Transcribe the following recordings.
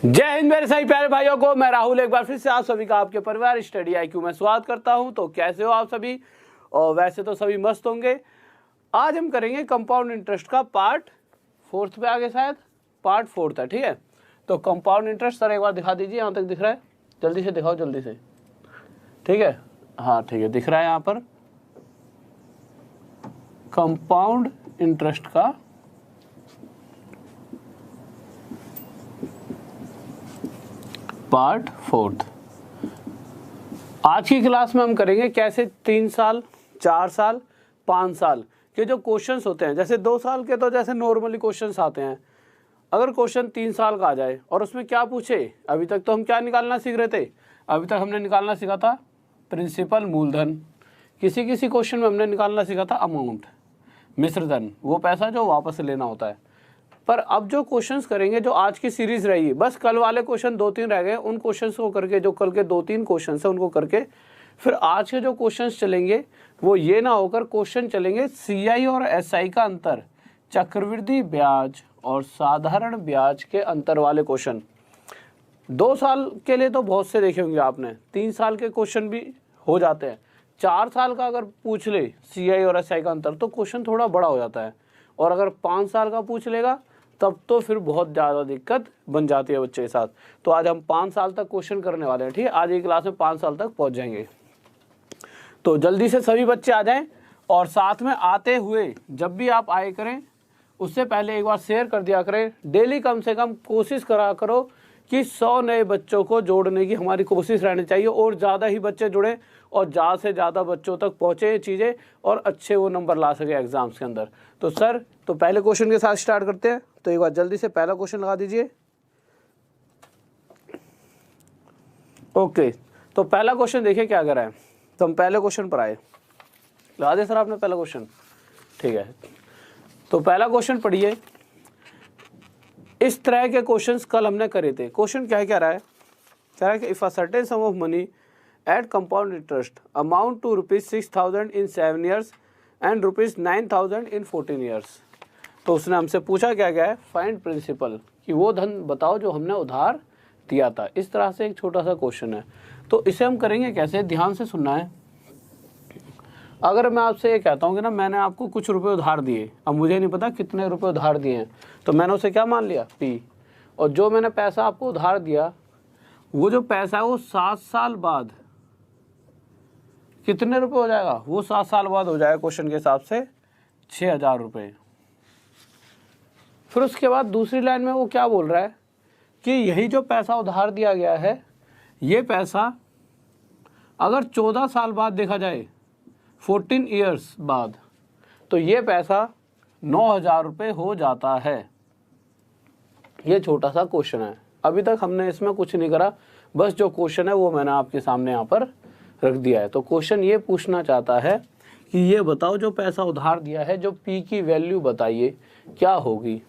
जय हिंद मेरे सभी प्यारे भाइयों को, मैं राहुल एक बार फिर से आप सभी का आपके परिवार स्टडी IQ में स्वागत करता हूं। तो कैसे हो आप सभी? और वैसे तो सभी मस्त होंगे। आज हम करेंगे कंपाउंड इंटरेस्ट का पार्ट 4 पे आगे, शायद पार्ट 4 है। ठीक है, तो कंपाउंड इंटरेस्ट सर एक बार दिखा दीजिए, यहाँ तक दिख रहा है? जल्दी से दिखाओ, जल्दी से। ठीक है, हाँ ठीक है, दिख रहा है यहाँ पर कंपाउंड इंटरेस्ट का पार्ट 4। आज की क्लास में हम करेंगे कैसे 3 साल, 4 साल, 5 साल के जो क्वेश्चंस होते हैं। जैसे 2 साल के तो जैसे नॉर्मली क्वेश्चंस आते हैं। अगर क्वेश्चन 3 साल का आ जाए और उसमें क्या पूछे, अभी तक तो हम क्या निकालना सीख रहे थे? अभी तक हमने निकालना सीखा था प्रिंसिपल, मूलधन। किसी किसी क्वेश्चन में हमने निकालना सीखा था अमाउंट, मिश्रधन, वो पैसा जो वापस लेना होता है। पर अब जो क्वेश्चंस करेंगे, जो आज की सीरीज रही, बस कल वाले क्वेश्चन 2-3 रह गए, उन क्वेश्चंस को करके, जो कल के 2-3 क्वेश्चंस है उनको करके फिर आज के जो क्वेश्चंस चलेंगे वो ये ना होकर क्वेश्चन चलेंगे CI और SI का अंतर, चक्रवृद्धि ब्याज और साधारण ब्याज के अंतर वाले क्वेश्चन। 2 साल के लिए तो बहुत से देखे होंगे आपने, 3 साल के क्वेश्चन भी हो जाते हैं। 4 साल का अगर पूछ ले CI और SI का अंतर तो क्वेश्चन थोड़ा बड़ा हो जाता है, और अगर 5 साल का पूछ लेगा तब तो फिर बहुत ज़्यादा दिक्कत बन जाती है बच्चे के साथ। तो आज हम 5 साल तक क्वेश्चन करने वाले हैं। ठीक है, आज की क्लास में 5 साल तक पहुंच जाएंगे। तो जल्दी से सभी बच्चे आ जाएं, और साथ में आते हुए जब भी आप आए करें उससे पहले एक बार शेयर कर दिया करें। डेली कम से कम कोशिश करा करो कि 100 नए बच्चों को जोड़ने की हमारी कोशिश रहनी चाहिए, और ज़्यादा ही बच्चे जुड़े और ज़्यादा से ज़्यादा बच्चों तक पहुँचे ये चीज़ें, और अच्छे वो नंबर ला सके एग्जाम्स के अंदर। तो सर, तो पहले क्वेश्चन के साथ स्टार्ट करते हैं। तो एक बार जल्दी से पहला क्वेश्चन लगा दीजिए। ओके, तो पहला क्वेश्चन देखिए क्या कर रहा है। तो हम पहले क्वेश्चन पर आए, लगा दे सर आपने पहला क्वेश्चन। ठीक है, तो पहला क्वेश्चन पढ़िए। इस तरह के क्वेश्चंस कल हमने करे थे। क्वेश्चन क्या रहा है? कह रहा है कि if a certain sum of money at compound interest amount to ₹6,000 in 7 years and ₹9,000 in 14 years। तो उसने हमसे पूछा क्या है, फाइंड प्रिंसिपल, कि वो धन बताओ जो हमने उधार दिया था। इस तरह से एक छोटा सा क्वेश्चन है। तो इसे हम करेंगे कैसे, ध्यान से सुनना है। अगर मैं आपसे ये कहता हूँ कि ना मैंने आपको कुछ रुपए उधार दिए, अब मुझे नहीं पता कितने रुपए उधार दिए हैं, तो मैंने उसे क्या मान लिया, P। और जो मैंने पैसा आपको उधार दिया, वो जो पैसा है वो 7 साल बाद कितने रुपए हो जाएगा? वो 7 साल बाद हो जाएगा क्वेश्चन के हिसाब से 6,000 रुपये। फिर उसके बाद दूसरी लाइन में वो क्या बोल रहा है कि यही जो पैसा उधार दिया गया है, ये पैसा अगर 14 साल बाद देखा जाए, 14 years बाद, तो ये पैसा 9,000 रुपये हो जाता है। ये छोटा सा क्वेश्चन है। अभी तक हमने इसमें कुछ नहीं करा, बस जो क्वेश्चन है वो मैंने आपके सामने यहाँ पर रख दिया है। तो क्वेश्चन ये पूछना चाहता है कि ये बताओ जो पैसा उधार दिया है, जो P की वैल्यू बताइए क्या होगी।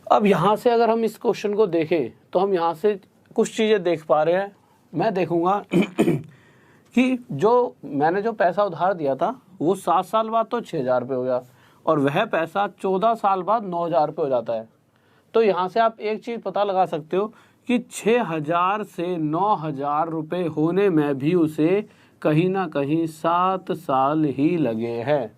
अब यहाँ से अगर हम इस क्वेश्चन को देखें तो हम यहाँ से कुछ चीज़ें देख पा रहे हैं। मैं देखूँगा कि जो मैंने जो पैसा उधार दिया था वो 7 साल बाद तो 6,000 रुपये हो गया, और वह पैसा 14 साल बाद 9,000 रुपये हो जाता है। तो यहाँ से आप एक चीज़ पता लगा सकते हो कि 6,000 से 9,000 रुपये होने में भी उसे कहीं ना कहीं 7 साल ही लगे हैं।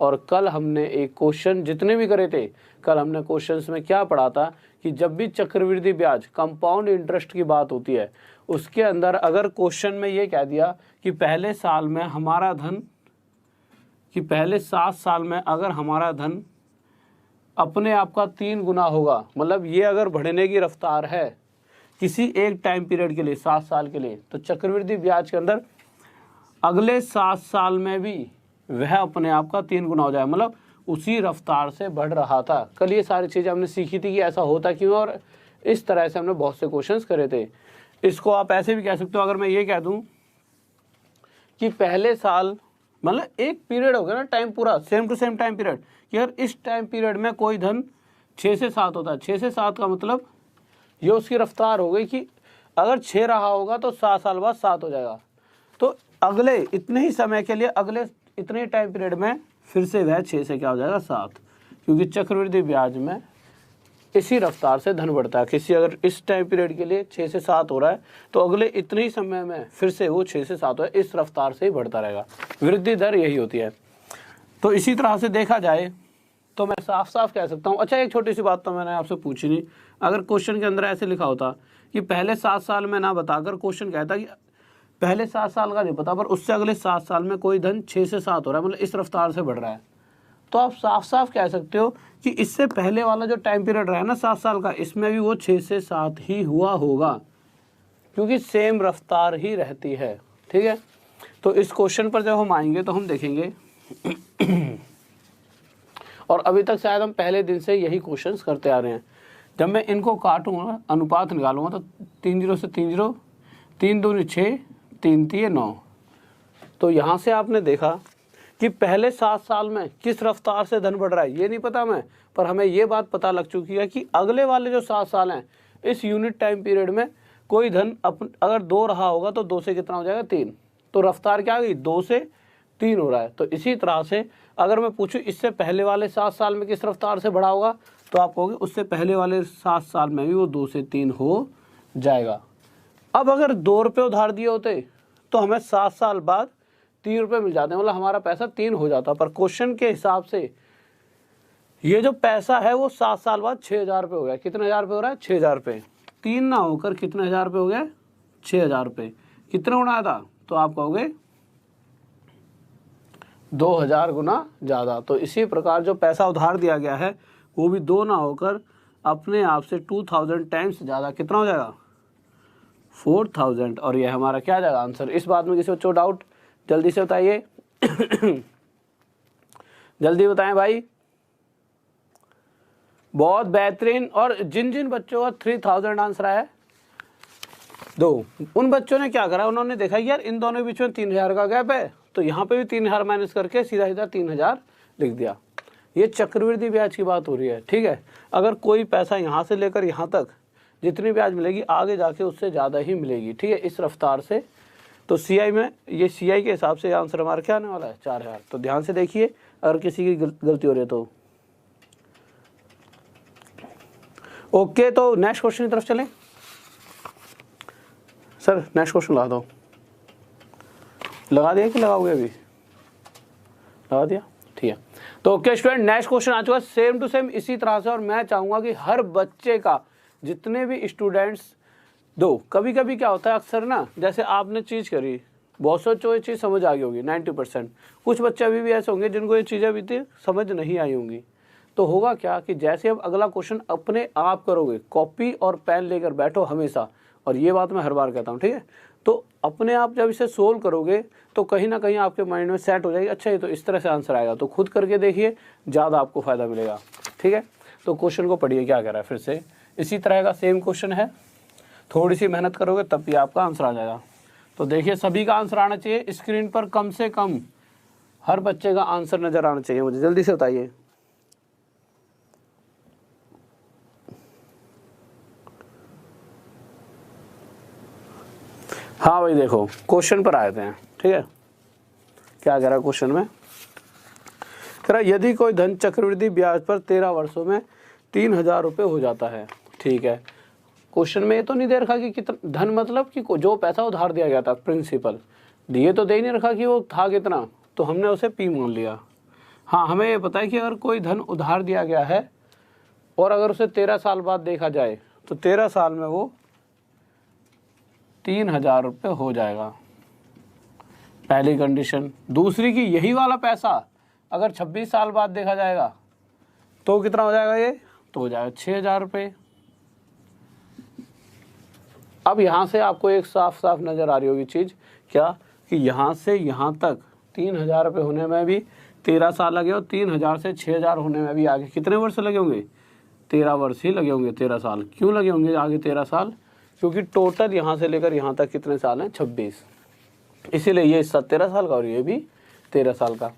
और कल हमने एक क्वेश्चन, जितने भी करे थे कल हमने क्वेश्चंस में क्या पढ़ा था कि जब भी चक्रवृद्धि ब्याज, कंपाउंड इंटरेस्ट की बात होती है, उसके अंदर अगर क्वेश्चन में ये कह दिया कि पहले साल में हमारा धन, कि पहले 7 साल में अगर हमारा धन अपने आप का 3 गुना होगा, मतलब ये अगर बढ़ने की रफ्तार है किसी एक टाइम पीरियड के लिए, 7 साल के लिए, तो चक्रवृद्धि ब्याज के अंदर अगले 7 साल में भी वह अपने आप का 3 गुना हो जाए, मतलब उसी रफ्तार से बढ़ रहा था। कल ये सारी चीज़ें हमने सीखी थी कि ऐसा होता क्यों, और इस तरह से हमने बहुत से क्वेश्चंस करे थे। इसको आप ऐसे भी कह सकते हो, अगर मैं ये कह दूं कि पहले साल, मतलब एक पीरियड हो गया ना, टाइम पूरा same to same time period, कि अगर इस टाइम पीरियड में कोई धन 6 से 7 होता है, 6 से 7 का मतलब ये उसकी रफ्तार हो गई कि अगर 6 रहा होगा तो 7 साल बाद 7 हो जाएगा। तो अगले इतने ही समय के लिए, अगले इतने टाइम पीरियड में फिर से वह 6 से क्या हो जाएगा, 7, क्योंकि चक्रवृद्धि ब्याज में इसी रफ्तार से धन बढ़ता है। किसी अगर इस टाइम पीरियड के लिए 6 से 7 हो रहा है तो अगले इतने ही समय में फिर से वो 6 से 7 हो, इस रफ्तार से ही बढ़ता रहेगा। वृद्धि दर यही होती है। तो इसी तरह से देखा जाए तो मैं साफ साफ कह सकता हूँ। अच्छा, एक छोटी सी बात तो मैंने आपसे पूछी नहीं, अगर क्वेश्चन के अंदर ऐसे लिखा होता कि पहले 7 साल में ना बताकर क्वेश्चन कहता कि पहले 7 साल का नहीं पता पर उससे अगले 7 साल में कोई धन 6 से 7 हो रहा है, मतलब इस रफ्तार से बढ़ रहा है, तो आप साफ साफ कह सकते हो कि इससे पहले वाला जो टाइम पीरियड रहा है ना 7 साल का, इसमें भी वो 6 से 7 ही हुआ होगा, क्योंकि सेम रफ्तार ही रहती है। ठीक है, तो इस क्वेश्चन पर जब हम आएंगे तो हम देखेंगे और अभी तक शायद हम पहले दिन से यही क्वेश्चंस करते आ रहे हैं। जब मैं इनको काटूंगा, अनुपात निकालूंगा, तो 3 0 से 3 0, 3 दूनी 6, 3 3 9। तो यहाँ से आपने देखा कि पहले 7 साल में किस रफ्तार से धन बढ़ रहा है ये नहीं पता मैं, पर हमें ये बात पता लग चुकी है कि अगले वाले जो 7 साल हैं इस यूनिट टाइम पीरियड में कोई धन अगर 2 रहा होगा तो 2 से कितना हो जाएगा 3, तो रफ्तार क्या आ गई 2 से 3 हो रहा है। तो इसी तरह से अगर मैं पूछूं इससे पहले वाले 7 साल में किस रफ्तार से बढ़ा होगा, तो आप कहोगे उससे पहले वाले 7 साल में भी वो 2 से 3 हो जाएगा। अब अगर 2 रुपये उधार दिए होते तो हमें 7 साल बाद 3 रुपये मिल जाते हैं, मतलब हमारा पैसा 3 हो जाता। पर क्वेश्चन के हिसाब से ये जो पैसा है वो 7 साल बाद 6,000 रुपये हो गया। कितने हज़ार रुपये हो रहा है 6,000 रुपये, 3 ना होकर कितने हज़ार रुपये हो गया 6,000 रुपये। कितना गुना था, तो आप कहोगे 2,000 गुना ज़्यादा। तो इसी प्रकार जो पैसा उधार दिया गया है वो भी 2 ना होकर अपने आप से 2000 टाइम्स ज़्यादा कितना हो जाएगा 4,000। और ये हमारा क्या आ जाएगा आंसर। इस बात में किसी बच्चों डाउट, जल्दी से बताइए जल्दी बताएं भाई। बहुत बेहतरीन। और जिन जिन बच्चों का 3000 आंसर आया दो, उन बच्चों ने क्या करा, उन्होंने देखा यार इन दोनों के बीच में 3,000 का गैप है, तो यहाँ पे भी 3,000 माइनस करके सीधा सीधा 3,000 लिख दिया। ये चक्रवृद्धि ब्याज की बात हो रही है। ठीक है, अगर कोई पैसा यहाँ से लेकर यहाँ तक जितनी ब्याज मिलेगी आगे जाके उससे ज़्यादा ही मिलेगी। ठीक है, इस रफ्तार से। तो सीआई में ये सीआई के हिसाब से आंसर हमारा क्या आने वाला है 4,000। तो ध्यान से देखिए, अगर किसी की गलती हो रही है तो ओके। तो नेक्स्ट क्वेश्चन की तरफ चलें। सर नेक्स्ट क्वेश्चन लगा दो। लगा दिया कि लगाओगे अभी? लगा दिया, ठीक है। तो ओके स्टूडेंट, नेक्स्ट क्वेश्चन आ चुका है सेम टू सेम इसी तरह से। और मैं चाहूंगा कि हर बच्चे का, जितने भी स्टूडेंट्स दो, कभी कभी क्या होता है अक्सर ना, जैसे आपने चीज़ करी, बहुत से बच्चों को ये चीज़ समझ आ गई होगी 90%। कुछ बच्चे अभी भी ऐसे होंगे जिनको ये चीज़ें अभी तक समझ नहीं आई होंगी। तो होगा क्या कि जैसे अब अगला क्वेश्चन अपने आप करोगे, कॉपी और पेन लेकर बैठो हमेशा, और ये बात मैं हर बार कहता हूँ, ठीक है। तो अपने आप जब इसे सोल्व करोगे तो कहीं ना कहीं आपके माइंड में सेट हो जाएगी, अच्छा ये तो इस तरह से आंसर आएगा। तो खुद करके देखिए, ज़्यादा आपको फ़ायदा मिलेगा। ठीक है, तो क्वेश्चन को पढ़िए क्या कह रहा है। फिर से इसी तरह का सेम क्वेश्चन है, थोड़ी सी मेहनत करोगे तब भी आपका आंसर आ जाएगा। तो देखिए, सभी का आंसर आना चाहिए स्क्रीन पर, कम से कम हर बच्चे का आंसर नज़र आना चाहिए मुझे। जल्दी से बताइए। हाँ भाई, देखो क्वेश्चन पर आए थे हैं। ठीक है, क्या कह रहा है क्वेश्चन में, कह रहा यदि कोई धन चक्रवृद्धि ब्याज पर 13 वर्षों में 3,000 रुपये हो जाता है। ठीक है, क्वेश्चन में ये तो नहीं दे रखा कि कितना धन, मतलब कि जो पैसा उधार दिया गया था प्रिंसिपल, ये तो दे ही नहीं रखा कि वो था कितना, तो हमने उसे पी मान लिया। हाँ, हमें ये पता है कि अगर कोई धन उधार दिया गया है और अगर उसे 13 साल बाद देखा जाए तो 13 साल में वो 3,000 रुपये हो जाएगा, पहली कंडीशन। दूसरी की यही वाला पैसा अगर 26 साल बाद देखा जाएगा तो कितना हो जाएगा, ये तो हो जाएगा 6,000 रुपये। अब यहाँ से आपको एक साफ साफ नज़र आ रही होगी चीज़, क्या कि यहाँ से यहाँ तक 3,000 रुपये होने में भी 13 साल लगे, और 3,000 से 6,000 होने में भी आगे कितने वर्ष लगे होंगे, 13 वर्ष ही लगे होंगे। 13 साल क्यों लगे होंगे आगे 13 साल, क्योंकि टोटल यहाँ से लेकर यहाँ तक कितने साल हैं 26, इसीलिए ये 17 साल का और ये भी 13 साल का।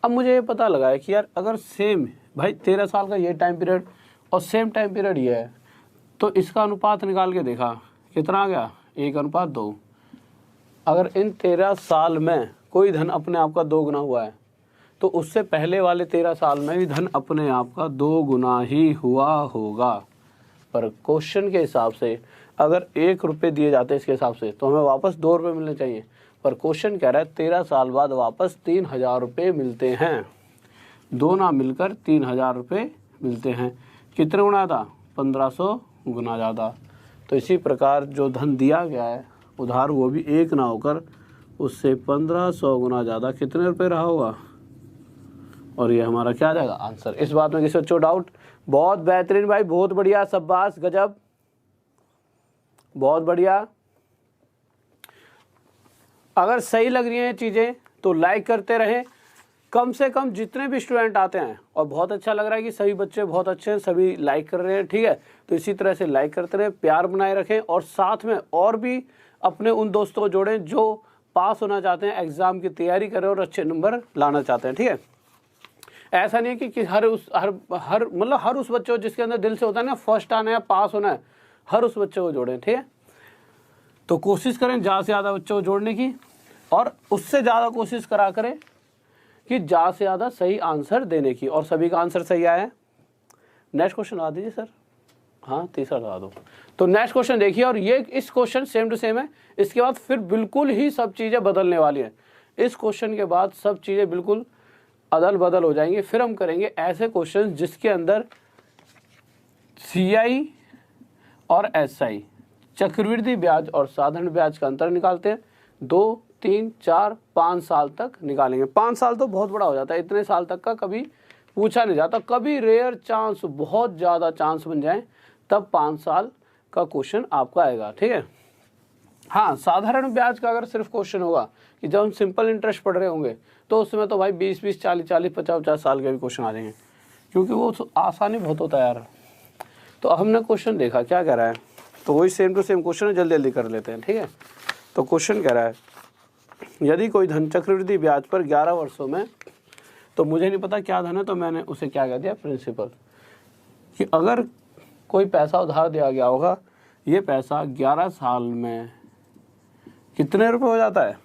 अब मुझे ये पता लगा है कि यार अगर सेम भाई 13 साल का ये टाइम पीरियड और सेम टाइम पीरियड ये है, तो इसका अनुपात निकाल के देखा कितना आ गया 1:2। अगर इन 13 साल में कोई धन अपने आप का 2 गुना हुआ है तो उससे पहले वाले 13 साल में भी धन अपने आप का 2 गुना ही हुआ होगा। पर क्वेश्चन के हिसाब से अगर 1 रुपये दिए जाते इसके हिसाब से तो हमें वापस 2 रुपये मिलने चाहिए, पर क्वेश्चन कह रहा है 13 साल बाद वापस 3000 रुपये मिलते हैं। दो ना मिलकर 3000 रुपये मिलते हैं। कितने गुना ज़्यादा? 1500 गुना ज़्यादा। तो इसी प्रकार जो धन दिया गया है उधार, वो भी 1 ना होकर उससे 1500 गुना ज़्यादा कितने रुपये रहा होगा, और ये हमारा क्या जाएगा आंसर। इस बात में किसी बच्चों डाउट? बहुत बेहतरीन भाई, बहुत बढ़िया, शाबाश, गजब, बहुत बढ़िया। अगर सही लग रही हैं चीज़ें तो लाइक करते रहें, कम से कम जितने भी स्टूडेंट आते हैं, और बहुत अच्छा लग रहा है कि सभी बच्चे बहुत अच्छे हैं, सभी लाइक कर रहे हैं, ठीक है। तो इसी तरह से लाइक करते रहें, प्यार बनाए रखें, और साथ में और भी अपने उन दोस्तों को जोड़ें जो पास होना चाहते हैं, एग्ज़ाम की तैयारी करें और अच्छे नंबर लाना चाहते हैं, ठीक है। ऐसा नहीं है कि हर उस बच्चे को जिसके अंदर दिल से होता है ना फर्स्ट आना है, पास होना है, हर उस बच्चे को जोड़ें, ठीक है। तो कोशिश करें ज़्यादा से ज़्यादा बच्चों को जोड़ने की, और उससे ज़्यादा कोशिश करा करें कि ज़्यादा से ज़्यादा सही आंसर देने की, और सभी का आंसर सही आया है। नेक्स्ट क्वेश्चन लगा दीजिए सर, हाँ तीसरा लगा दो। तो नेक्स्ट क्वेश्चन देखिए, और ये इस क्वेश्चन सेम टू सेम है, इसके बाद फिर बिल्कुल ही सब चीज़ें बदलने वाली हैं। इस क्वेश्चन के बाद सब चीज़ें बिल्कुल अदल बदल हो जाएंगी। फिर हम करेंगे ऐसे क्वेश्चन जिसके अंदर CI और SI, चक्रवृद्धि ब्याज और साधारण ब्याज का अंतर निकालते हैं। 2, 3, 4, 5 साल तक निकालेंगे। 5 साल तो बहुत बड़ा हो जाता है, इतने साल तक का कभी पूछा नहीं जाता। कभी रेयर चांस, बहुत ज़्यादा चांस बन जाए तब 5 साल का क्वेश्चन आपका आएगा, ठीक है। हाँ, साधारण ब्याज का अगर सिर्फ क्वेश्चन होगा कि जब हम सिंपल इंटरेस्ट पढ़ रहे होंगे तो उसमें तो भाई 20-20, 40-40, 50-50 साल के भी क्वेश्चन आ जाएंगे, क्योंकि वो आसानी बहुत होता है यार। तो हमने क्वेश्चन देखा क्या कह रहा है, तो वही सेम टू सेम क्वेश्चन है, जल्दी जल्दी कर लेते हैं, ठीक है। तो क्वेश्चन कह रहा है यदि कोई धन चक्रवृद्धि ब्याज पर 11 वर्षों में, तो मुझे नहीं पता क्या धन है, तो मैंने उसे क्या कह दिया, प्रिंसिपल, कि अगर कोई पैसा उधार दिया गया होगा, ये पैसा 11 साल में कितने रुपए हो जाता है,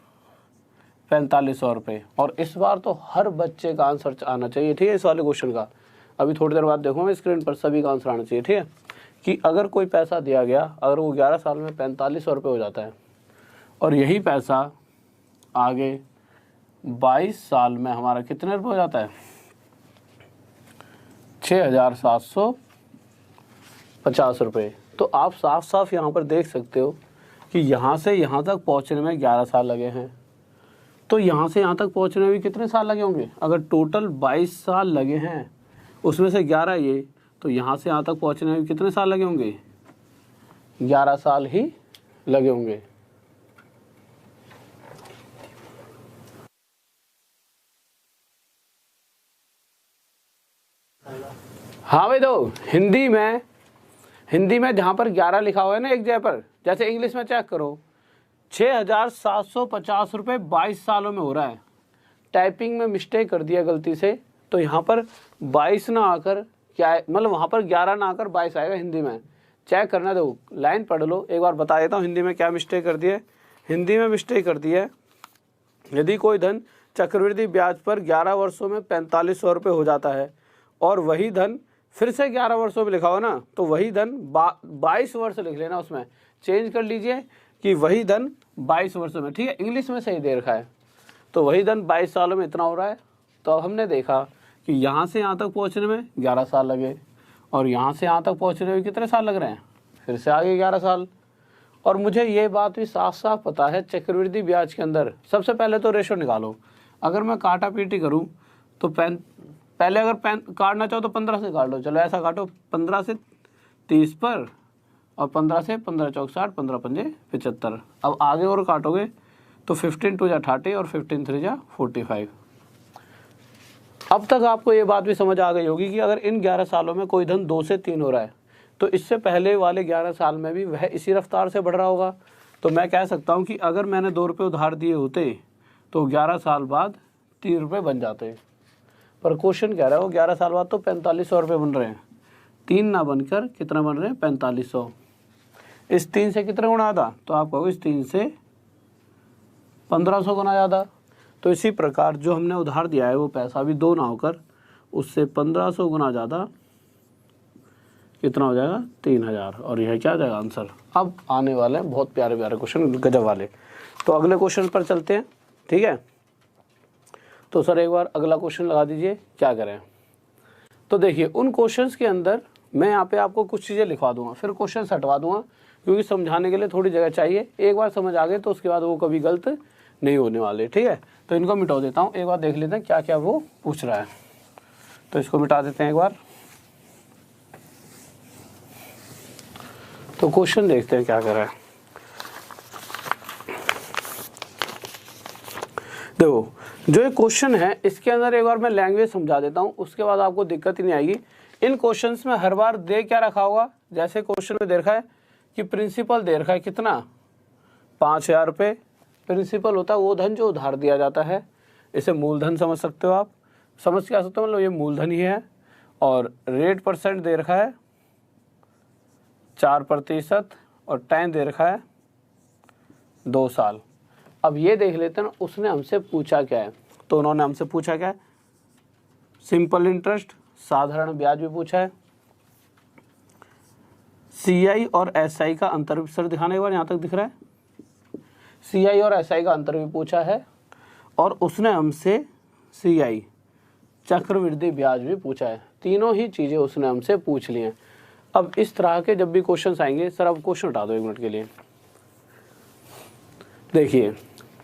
4500 रुपये। और इस बार तो हर बच्चे का आंसर आना चाहिए, ठीक है, इस वाले क्वेश्चन का। अभी थोड़ी देर बाद देखूंगा स्क्रीन पर, सभी का आंसर आना चाहिए, ठीक है। कि अगर कोई पैसा दिया गया, अगर वो 11 साल में 4500 रुपये हो जाता है, और यही पैसा आगे 22 साल में हमारा कितने रुपये हो जाता है, 6750 रुपये। तो आप साफ साफ यहाँ पर देख सकते हो कि यहाँ से यहाँ तक पहुँचने में 11 साल लगे हैं, तो यहाँ से यहाँ तक पहुँचने में भी कितने साल लगे होंगे। अगर टोटल 22 साल लगे हैं, उसमें से 11 ये, तो यहाँ से यहाँ तक पहुँचने में कितने साल लगे होंगे, 11 साल ही लगे होंगे। हाँ भाई, दो हिंदी में जहाँ पर 11 लिखा हुआ है ना एक जगह पर, जैसे इंग्लिश में चेक करो, 6750 रुपये 22 सालों में हो रहा है। टाइपिंग में मिस्टेक कर दिया गलती से, तो यहाँ पर 22 ना आकर क्या, मतलब वहाँ पर 11 ना आकर 22 आएगा हिंदी में। चेक करना, दो लाइन पढ़ लो, एक बार बता देता हूँ हिंदी में क्या मिस्टेक कर दी है। हिंदी में मिस्टेक कर दी है, यदि कोई धन चक्रवृद्धि ब्याज पर 11 वर्षों में 4500 रुपये हो जाता है, और वही धन फिर से 11 वर्षों में लिखा हो ना, तो वही धन 22 वर्ष लिख लेना, उसमें चेंज कर लीजिए कि वही धन 22 वर्षों में, ठीक है, इंग्लिश में सही दे रखा है। तो वही धन 22 सालों में इतना हो रहा है। तो अब हमने देखा कि यहाँ से यहाँ तक पहुँचने में 11 साल लगे, और यहाँ से यहाँ तक पहुँचने में कितने साल लग रहे हैं, फिर से आगे 11 साल। और मुझे ये बात भी साफ साफ पता है, चक्रवृद्धि ब्याज के अंदर सबसे पहले तो रेशो निकालो। अगर मैं काटा पीटी करूँ तो पहले अगर काटना चाहो तो 15 से काट लो, चलो ऐसा काटो, 15 से 30 पर, और 15 से 15 चौक 60, 15 पंजे 75। अब आगे और काटोगे तो 15 2 जा 30 और 15 3 जा 45। अब तक आपको ये बात भी समझ आ गई होगी कि अगर इन 11 सालों में कोई धन 2 से 3 हो रहा है, तो इससे पहले वाले 11 साल में भी वह इसी रफ्तार से बढ़ रहा होगा। तो मैं कह सकता हूँ कि अगर मैंने 2 रुपये उधार दिए होते तो 11 साल बाद 3 रुपये बन जाते। पर क्वेश्चन कह रहा है वो 11 साल बाद तो 4500 रुपये बन रहे हैं, 3 ना बनकर कितना बन रहे हैं, 4500। इस 3 से कितना गुना ज़्यादा, तो आप कहोगे इस 3 से 1500 गुना ज़्यादा। तो इसी प्रकार जो हमने उधार दिया है वो पैसा भी 2 ना होकर उससे 1500 गुना ज़्यादा कितना हो जाएगा 3000, और यह क्या हो जाएगा आंसर। अब आने वाले हैं बहुत प्यारे प्यारे क्वेश्चन, गजब वाले। तो अगले क्वेश्चन पर चलते हैं, ठीक है। तो सर एक बार अगला क्वेश्चन लगा दीजिए, क्या करें। तो देखिए उन क्वेश्चंस के अंदर मैं यहाँ पे आपको कुछ चीज़ें लिखवा दूंगा, फिर क्वेश्चन हटवा दूंगा, क्योंकि समझाने के लिए थोड़ी जगह चाहिए। एक बार समझ आ गए तो उसके बाद वो कभी गलत नहीं होने वाले, ठीक है। तो इनको मिटा देता हूँ, एक बार देख लेते हैं क्या क्या वो पूछ रहा है। तो इसको मिटा देते हैं एक बार। तो क्वेश्चन देखते हैं क्या कर रहा है। देखो जो ये क्वेश्चन है इसके अंदर एक बार मैं लैंग्वेज समझा देता हूँ, उसके बाद आपको दिक्कत ही नहीं आएगी। इन क्वेश्चंस में हर बार दे क्या रखा होगा, जैसे क्वेश्चन में दे रखा है कि प्रिंसिपल दे रखा है कितना 5000 रुपये। प्रिंसिपल होता है वो धन जो उधार दिया जाता है, इसे मूलधन समझ सकते हो आप, समझ क्या सकते हो, मतलब ये मूलधन ही है। और रेट परसेंट दे रखा है 4% और टाइम दे रखा है 2 साल। अब ये देख लेते हैं ना उसने हमसे पूछा क्या है। तो उन्होंने हमसे पूछा क्या है, सिंपल इंटरेस्ट, साधारण ब्याज भी पूछा है। CI और SI का अंतर भी सर दिखाने के बाद यहाँ तक दिख रहा है, CI और SI का अंतर भी पूछा है। और उसने हमसे CI चक्रवृद्धि ब्याज भी पूछा है। तीनों ही चीज़ें उसने हमसे पूछ ली हैं। अब इस तरह के जब भी क्वेश्चंस आएंगे, सर अब क्वेश्चन हटा दो 1 मिनट के लिए। देखिए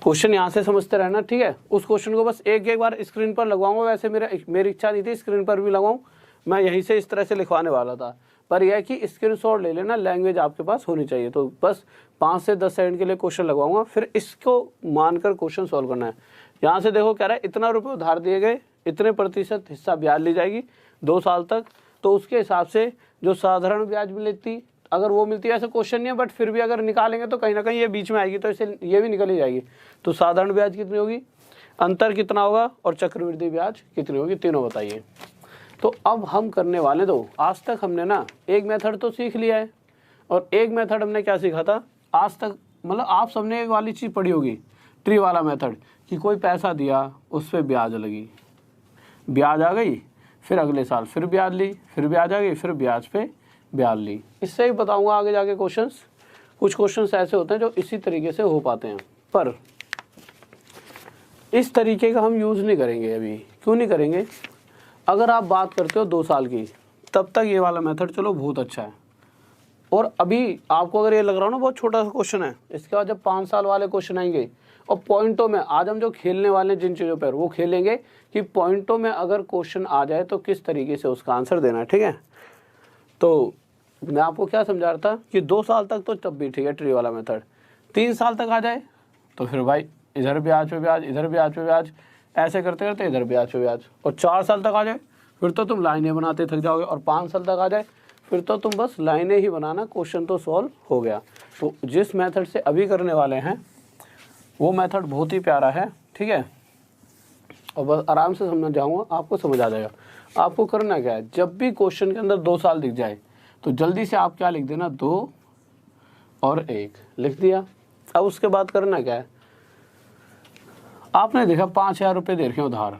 क्वेश्चन यहाँ से समझते रहना, ठीक है। उस क्वेश्चन को बस एक एक बार स्क्रीन पर लगवाऊंगा, वैसे मेरी इच्छा नहीं थी स्क्रीन पर भी लगाऊं, मैं यहीं से इस तरह से लिखवाने वाला था, पर यह है कि स्क्रीनशॉट ले लेना, लैंग्वेज आपके पास होनी चाहिए। तो बस 5 से 10 सेकंड के लिए क्वेश्चन लगवाऊंगा, फिर इसको मानकर क्वेश्चन सॉल्व करना है। यहाँ से देखो कह रहा है इतना रुपये उधार दिए गए, इतने प्रतिशत हिस्सा ब्याज ली जाएगी 2 साल तक। तो उसके हिसाब से जो साधारण ब्याज मिलती, अगर वो मिलती है, ऐसा क्वेश्चन नहीं है बट फिर भी अगर निकालेंगे तो कहीं ना कहीं ये बीच में आएगी, तो इसे ये भी निकल ही जाएगी। तो साधारण ब्याज कितनी होगी, अंतर कितना होगा, और चक्रवृद्धि ब्याज कितनी होगी, तीनों बताइए। तो अब हम करने वाले, तो आज तक हमने ना एक मेथड तो सीख लिया है, और एक मेथड हमने क्या सीखा था आज तक, मतलब आप सबने एक वाली चीज़ पढ़ी होगी, ट्री वाला मेथड, कि कोई पैसा दिया उस पर ब्याज लगी, ब्याज आ गई, फिर अगले साल फिर ब्याज ली, फिर ब्याज आ गई, फिर ब्याज पे ब्याज ली। इससे ही बताऊंगा आगे जाके क्वेश्चंस। कुछ क्वेश्चंस ऐसे होते हैं जो इसी तरीके से हो पाते हैं, पर इस तरीके का हम यूज़ नहीं करेंगे अभी। क्यों नहीं करेंगे, अगर आप बात करते हो 2 साल की, तब तक ये वाला मेथड चलो बहुत अच्छा है। और अभी आपको अगर ये लग रहा हो ना बहुत छोटा सा क्वेश्चन है, इसके बाद जब 5 साल वाले क्वेश्चन आएंगे और पॉइंटों में, आज हम जो खेलने वाले हैं जिन चीज़ों पर, वो खेलेंगे कि पॉइंटों में अगर क्वेश्चन आ जाए तो किस तरीके से उसका आंसर देना है, ठीक है। तो मैं आपको क्या समझा रहा था कि 2 साल तक तो तब भी ठीक है ट्री वाला मेथड, 3 साल तक आ जाए तो फिर भाई इधर ब्याज पे ब्याज, इधर ब्याज पे ब्याज, ऐसे करते करते इधर ब्याज पे ब्याज। और 4 साल तक आ जाए फिर तो तुम लाइनें बनाते थक जाओगे, और 5 साल तक आ जाए फिर तो तुम बस लाइनें ही बनाना, क्वेश्चन तो सॉल्व हो गया। तो जिस मेथड से अभी करने वाले हैं वो मेथड बहुत ही प्यारा है, ठीक है। और बस आराम से समझ जाऊँगा, आपको समझ आ जाएगा। आपको करना क्या है, जब भी क्वेश्चन के अंदर 2 साल दिख जाए तो जल्दी से आप क्या लिख देना, 2 और 1 लिख दिया। अब उसके बाद करना क्या है, आपने देखा 5000 रुपये दे रखे उधार,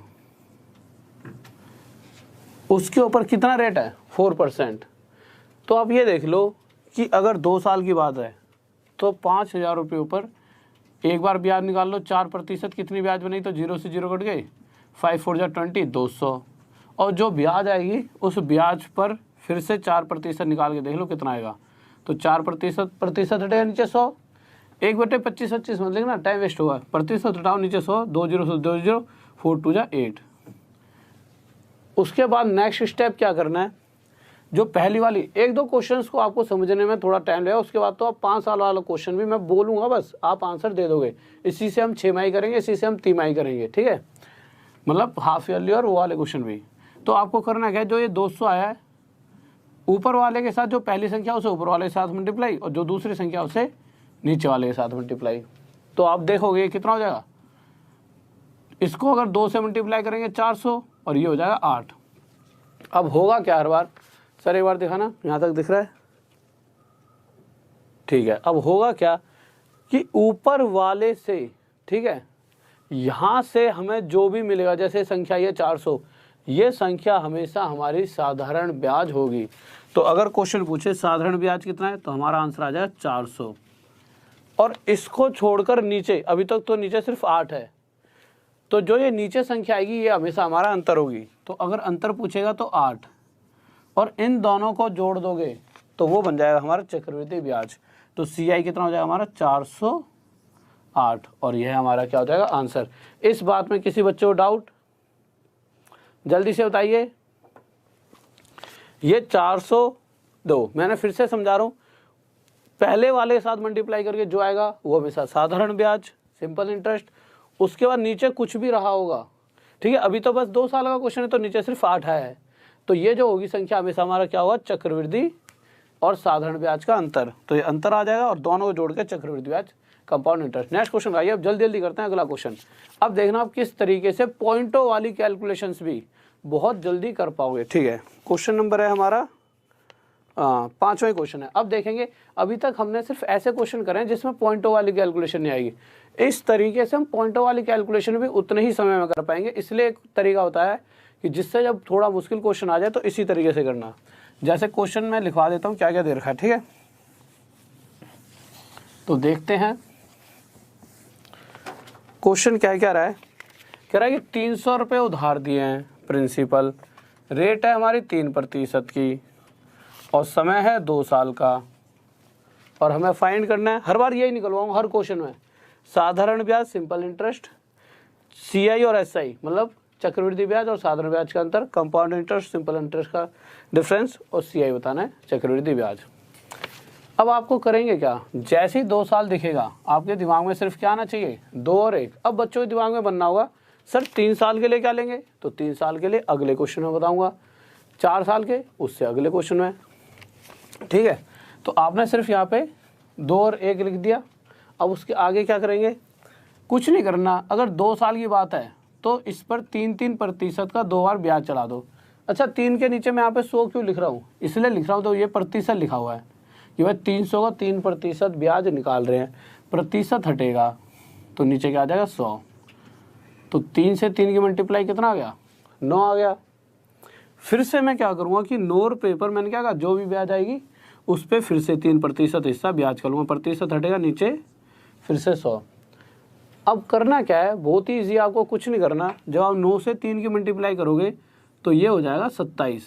उसके ऊपर कितना रेट है 4%। तो आप ये देख लो कि अगर 2 साल की बात है तो 5000 रुपये ऊपर एक बार ब्याज निकाल लो, 4% कितनी ब्याज बनी, तो 0 से 0 कट गई, 5 4 20, 200। और जो ब्याज आएगी उस ब्याज पर फिर से 4% निकाल के देख लो कितना आएगा। तो 4% हटेगा नीचे 100, 1/25 मत लिखना, टाइम वेस्ट होगा। प्रतिशत हटाओ नीचे 100, 2 0 से 2 0, 4 2 जा 8। उसके बाद नेक्स्ट स्टेप क्या करना है, जो पहली वाली 1-2 क्वेश्चंस को आपको समझने में थोड़ा टाइम लगेगा, उसके बाद तो आप 5 साल वाला क्वेश्चन भी मैं बोलूँगा, बस आप आंसर दे दोगे। इसी से हम 6 माही करेंगे, इसी से हम 3 माही करेंगे, ठीक है, मतलब हाफ ईयरली और वो वाले क्वेश्चन भी। तो आपको करना क्या है, जो ये 200 आया है ऊपर वाले के साथ, जो पहली संख्या उसे ऊपर वाले के साथ मल्टीप्लाई, और जो दूसरी संख्या उसे नीचे वाले के साथ मल्टीप्लाई। तो आप देखोगे कितना हो जाएगा, इसको अगर 2 से मल्टीप्लाई करेंगे 400, और ये हो जाएगा 8। अब होगा क्या हर बार, सर एक बार दिखाना, यहाँ तक दिख रहा है, ठीक है। अब होगा क्या कि ऊपर वाले से, ठीक है, यहाँ से हमें जो भी मिलेगा, जैसे संख्या ये 400, ये संख्या हमेशा हमारी साधारण ब्याज होगी। तो अगर क्वेश्चन पूछे साधारण ब्याज कितना है तो हमारा आंसर आ जाएगा 400। और इसको छोड़कर नीचे, अभी तक तो नीचे सिर्फ 8 है, तो जो ये नीचे संख्या आएगी ये हमेशा हमारा अंतर होगी। तो अगर अंतर पूछेगा तो 8, और इन दोनों को जोड़ दोगे तो वो बन जाएगा हमारा चक्रवृद्धि ब्याज। तो CI कितना हो जाएगा हमारा 408, और यह हमारा क्या हो जाएगा आंसर। इस बात में किसी बच्चे को डाउट, जल्दी से बताइए। ये 402 मैंने फिर से समझा रहा हूँ, पहले वाले के साथ मल्टीप्लाई करके जो आएगा वो हमेशा साधारण ब्याज, सिंपल इंटरेस्ट, उसके बाद नीचे कुछ भी रहा होगा, ठीक है। अभी तो बस 2 साल का क्वेश्चन है तो नीचे सिर्फ 8 है, तो ये जो होगी संख्या हमेशा हमारा क्या होगा, चक्रवृद्धि और साधारण ब्याज का अंतर। तो ये अंतर आ जाएगा और दोनों को जोड़ के चक्रवृद्धि ब्याज, कंपाउंड इंटरेस्ट। नेक्स्ट क्वेश्चन आइए, अब जल्दी जल्दी करते हैं अगला क्वेश्चन। अब देखना आप किस तरीके से पॉइंटों वाली कैलकुलेशंस भी बहुत जल्दी कर पाओगे, ठीक है। क्वेश्चन नंबर है हमारा 5वां क्वेश्चन है। अब देखेंगे, अभी तक हमने सिर्फ ऐसे क्वेश्चन करे हैं जिसमें पॉइंटों वाली कैलकुलेशन नहीं आएगी। इस तरीके से हम पॉइंटों वाली कैलकुलेशन भी उतने ही समय में कर पाएंगे। इसलिए एक तरीका होता है कि जिससे जब थोड़ा मुश्किल क्वेश्चन आ जाए तो इसी तरीके से करना। जैसे क्वेश्चन में लिखवा देता हूँ क्या क्या दे रखा है, ठीक है। तो देखते हैं क्वेश्चन क्या क्या रहा है। कह रहा है कि 300 रुपये उधार दिए हैं प्रिंसिपल, रेट है हमारी 3% की और समय है 2 साल का, और हमें फाइंड करना है। हर बार यही निकलवाऊँ हर क्वेश्चन में, साधारण ब्याज, सिंपल इंटरेस्ट, CI और SI मतलब चक्रवृद्धि ब्याज और साधारण ब्याज का अंतर, कंपाउंड इंटरेस्ट, सिंपल इंटरेस्ट का डिफरेंस, और CI बताना है चक्रवृद्धि ब्याज। अब आपको करेंगे क्या, जैसे ही 2 साल दिखेगा आपके दिमाग में सिर्फ क्या आना चाहिए, 2 और 1। अब बच्चों के दिमाग में बनना होगा सर 3 साल के लिए क्या लेंगे, तो 3 साल के लिए अगले क्वेश्चन में बताऊंगा, 4 साल के उससे अगले क्वेश्चन में, ठीक है। तो आपने सिर्फ यहाँ पे 2 और 1 लिख दिया। अब उसके आगे क्या करेंगे, कुछ नहीं करना। अगर 2 साल की बात है तो इस पर 3% का 2 बार ब्याज चढ़ा दो। अच्छा, 3 के नीचे मैं यहाँ पे 100 क्यों लिख रहा हूँ, इसलिए लिख रहा हूँ तो ये प्रतिशत लिखा हुआ है कि भाई 300 का 3% ब्याज निकाल रहे हैं, प्रतिशत हटेगा तो नीचे क्या आ जाएगा 100। तो 3 से 3 की मल्टीप्लाई कितना आ गया, 9 आ गया। फिर से मैं क्या करूँगा कि 9 रुपये पर मैंने क्या कहा, जो भी ब्याज आएगी उस पर फिर से 3% हिस्सा ब्याज कर लूँगा, प्रतिशत हटेगा, नीचे फिर से 100। अब करना क्या है, बहुत ही ईजी, आपको कुछ नहीं करना। जब आप 9 से 3 की मल्टीप्लाई करोगे तो ये हो जाएगा 27,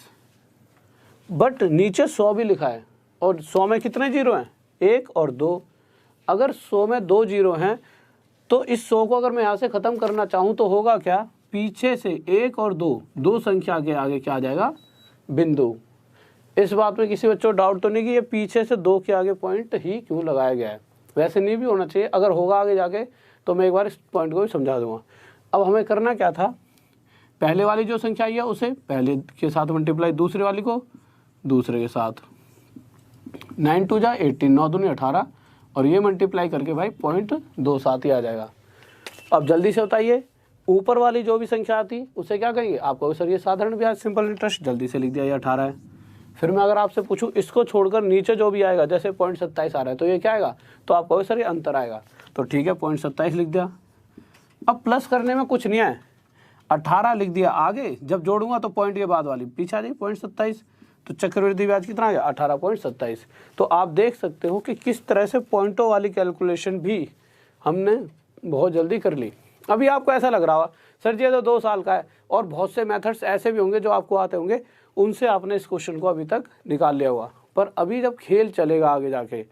बट नीचे 100 भी लिखा है, और 100 में कितने जीरो हैं, 1 और 2। अगर 100 में 2 जीरो हैं तो इस 100 को अगर मैं यहाँ से ख़त्म करना चाहूँ तो होगा क्या, पीछे से 1 और 2 संख्या के आगे क्या आ जाएगा, बिंदु। इस बात में किसी बच्चों को डाउट तो नहीं कि ये पीछे से 2 के आगे पॉइंट ही क्यों लगाया गया है, वैसे नहीं भी होना चाहिए। अगर होगा आगे जाके तो मैं एक बार इस पॉइंट को भी समझा दूंगा। अब हमें करना क्या था, पहले वाली जो संख्या आई है उसे पहले के साथ मल्टीप्लाई, दूसरे वाली को दूसरे के साथ, 9 2 जा 18, 9 दूनी 18, और ये मल्टीप्लाई करके भाई 0.27 ही आ जाएगा। अब जल्दी से बताइए, ऊपर वाली जो भी संख्या आती उसे क्या कहेंगे, आपको सर ये साधारण ब्याज, सिंपल इंटरेस्ट, जल्दी से लिख दिया, ये 18 है। फिर मैं अगर आपसे पूछूं इसको छोड़कर नीचे जो भी आएगा, जैसे 0.27 आ रहा है तो ये क्या आएगा, तो आप कहोगे सर ये अंतर आएगा, तो ठीक है 0.27 लिख दिया। अब प्लस करने में कुछ नहीं है, 18 लिख दिया, आगे जब जोड़ूंगा तो पॉइंट के बाद वाली पीछे आ जाएगी 0.27, तो चक्रवृद्धि ब्याज कितना आ गया, 18.27। तो आप देख सकते हो कि किस तरह से पॉइंटों वाली कैलकुलेशन भी हमने बहुत जल्दी कर ली। अभी आपको ऐसा लग रहा होगा सर जी ये तो 2 साल का है, और बहुत से मेथड्स ऐसे भी होंगे जो आपको आते होंगे, उनसे आपने इस क्वेश्चन को अभी तक निकाल लिया हुआ। पर अभी जब खेल चलेगा आगे जाके,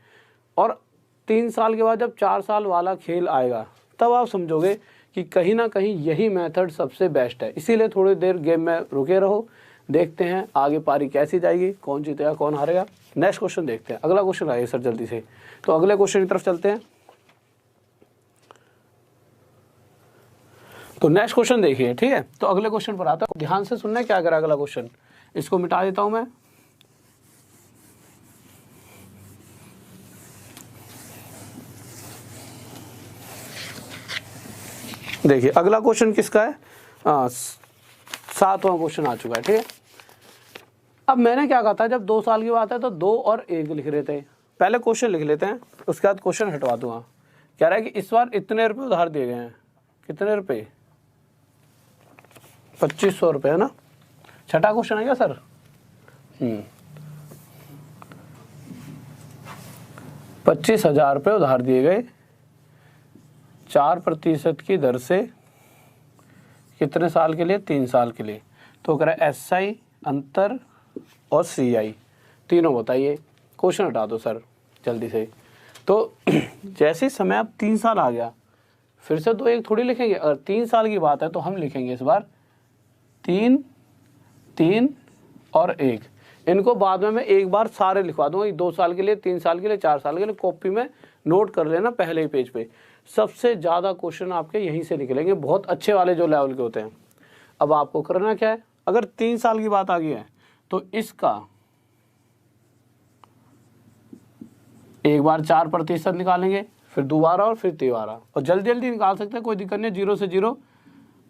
और 3 साल के बाद जब 4 साल वाला खेल आएगा, तब आप समझोगे कि कहीं ना कहीं यही मेथड सबसे बेस्ट है। इसीलिए थोड़ी देर गेम में रुके रहो, देखते हैं आगे पारी कैसी जाएगी, कौन जीतेगा कौन हारेगा। नेक्स्ट क्वेश्चन देखते हैं, अगला क्वेश्चन आइए सर जल्दी से। तो अगले क्वेश्चन की तरफ चलते हैं। तो नेक्स्ट क्वेश्चन देखिए, ठीक है। तो अगले क्वेश्चन पर आता है, ध्यान से सुनना है क्या करा अगला क्वेश्चन। इसको मिटा देता हूं मैं। देखिए अगला क्वेश्चन किसका है, 7वां क्वेश्चन आ चुका है, ठीक है। अब मैंने क्या कहा था, जब 2 साल की बात है तो 2 और 1 लिख रहे थे। पहले क्वेश्चन लिख लेते हैं, उसके बाद क्वेश्चन हटवा दूंगा। कह रहा है कि इस बार इतने रुपए उधार दिए गए हैं, कितने रुपए, 2500 रुपये है ना। छठा क्वेश्चन है क्या सर, 25,000 रुपये उधार दिए गए 4% की दर से कितने साल के लिए? 3 साल के लिए। तो कह रहा है SI, अंतर और CI तीनों बताइए। क्वेश्चन हटा दो सर जल्दी से। तो जैसे समय अब 3 साल आ गया, फिर से तो एक थोड़ी लिखेंगे। अगर 3 साल की बात है तो हम लिखेंगे इस बार 3, 3 और 1। इनको बाद में मैं एक बार सारे लिखवा दूंगा, 2 साल के लिए, 3 साल के लिए, 4 साल के लिए। कॉपी में नोट कर लेना पहले ही पेज पे। सबसे ज़्यादा क्वेश्चन आपके यहीं से निकलेंगे, बहुत अच्छे वाले जो लेवल के होते हैं। अब आपको करना क्या है, अगर 3 साल की बात आ गई है तो इसका एक बार 4% निकालेंगे, फिर दोबारा और फिर तिबारा, और जल्दी जल्दी निकाल सकते हैं, कोई दिक्कत नहीं। 0 से 0,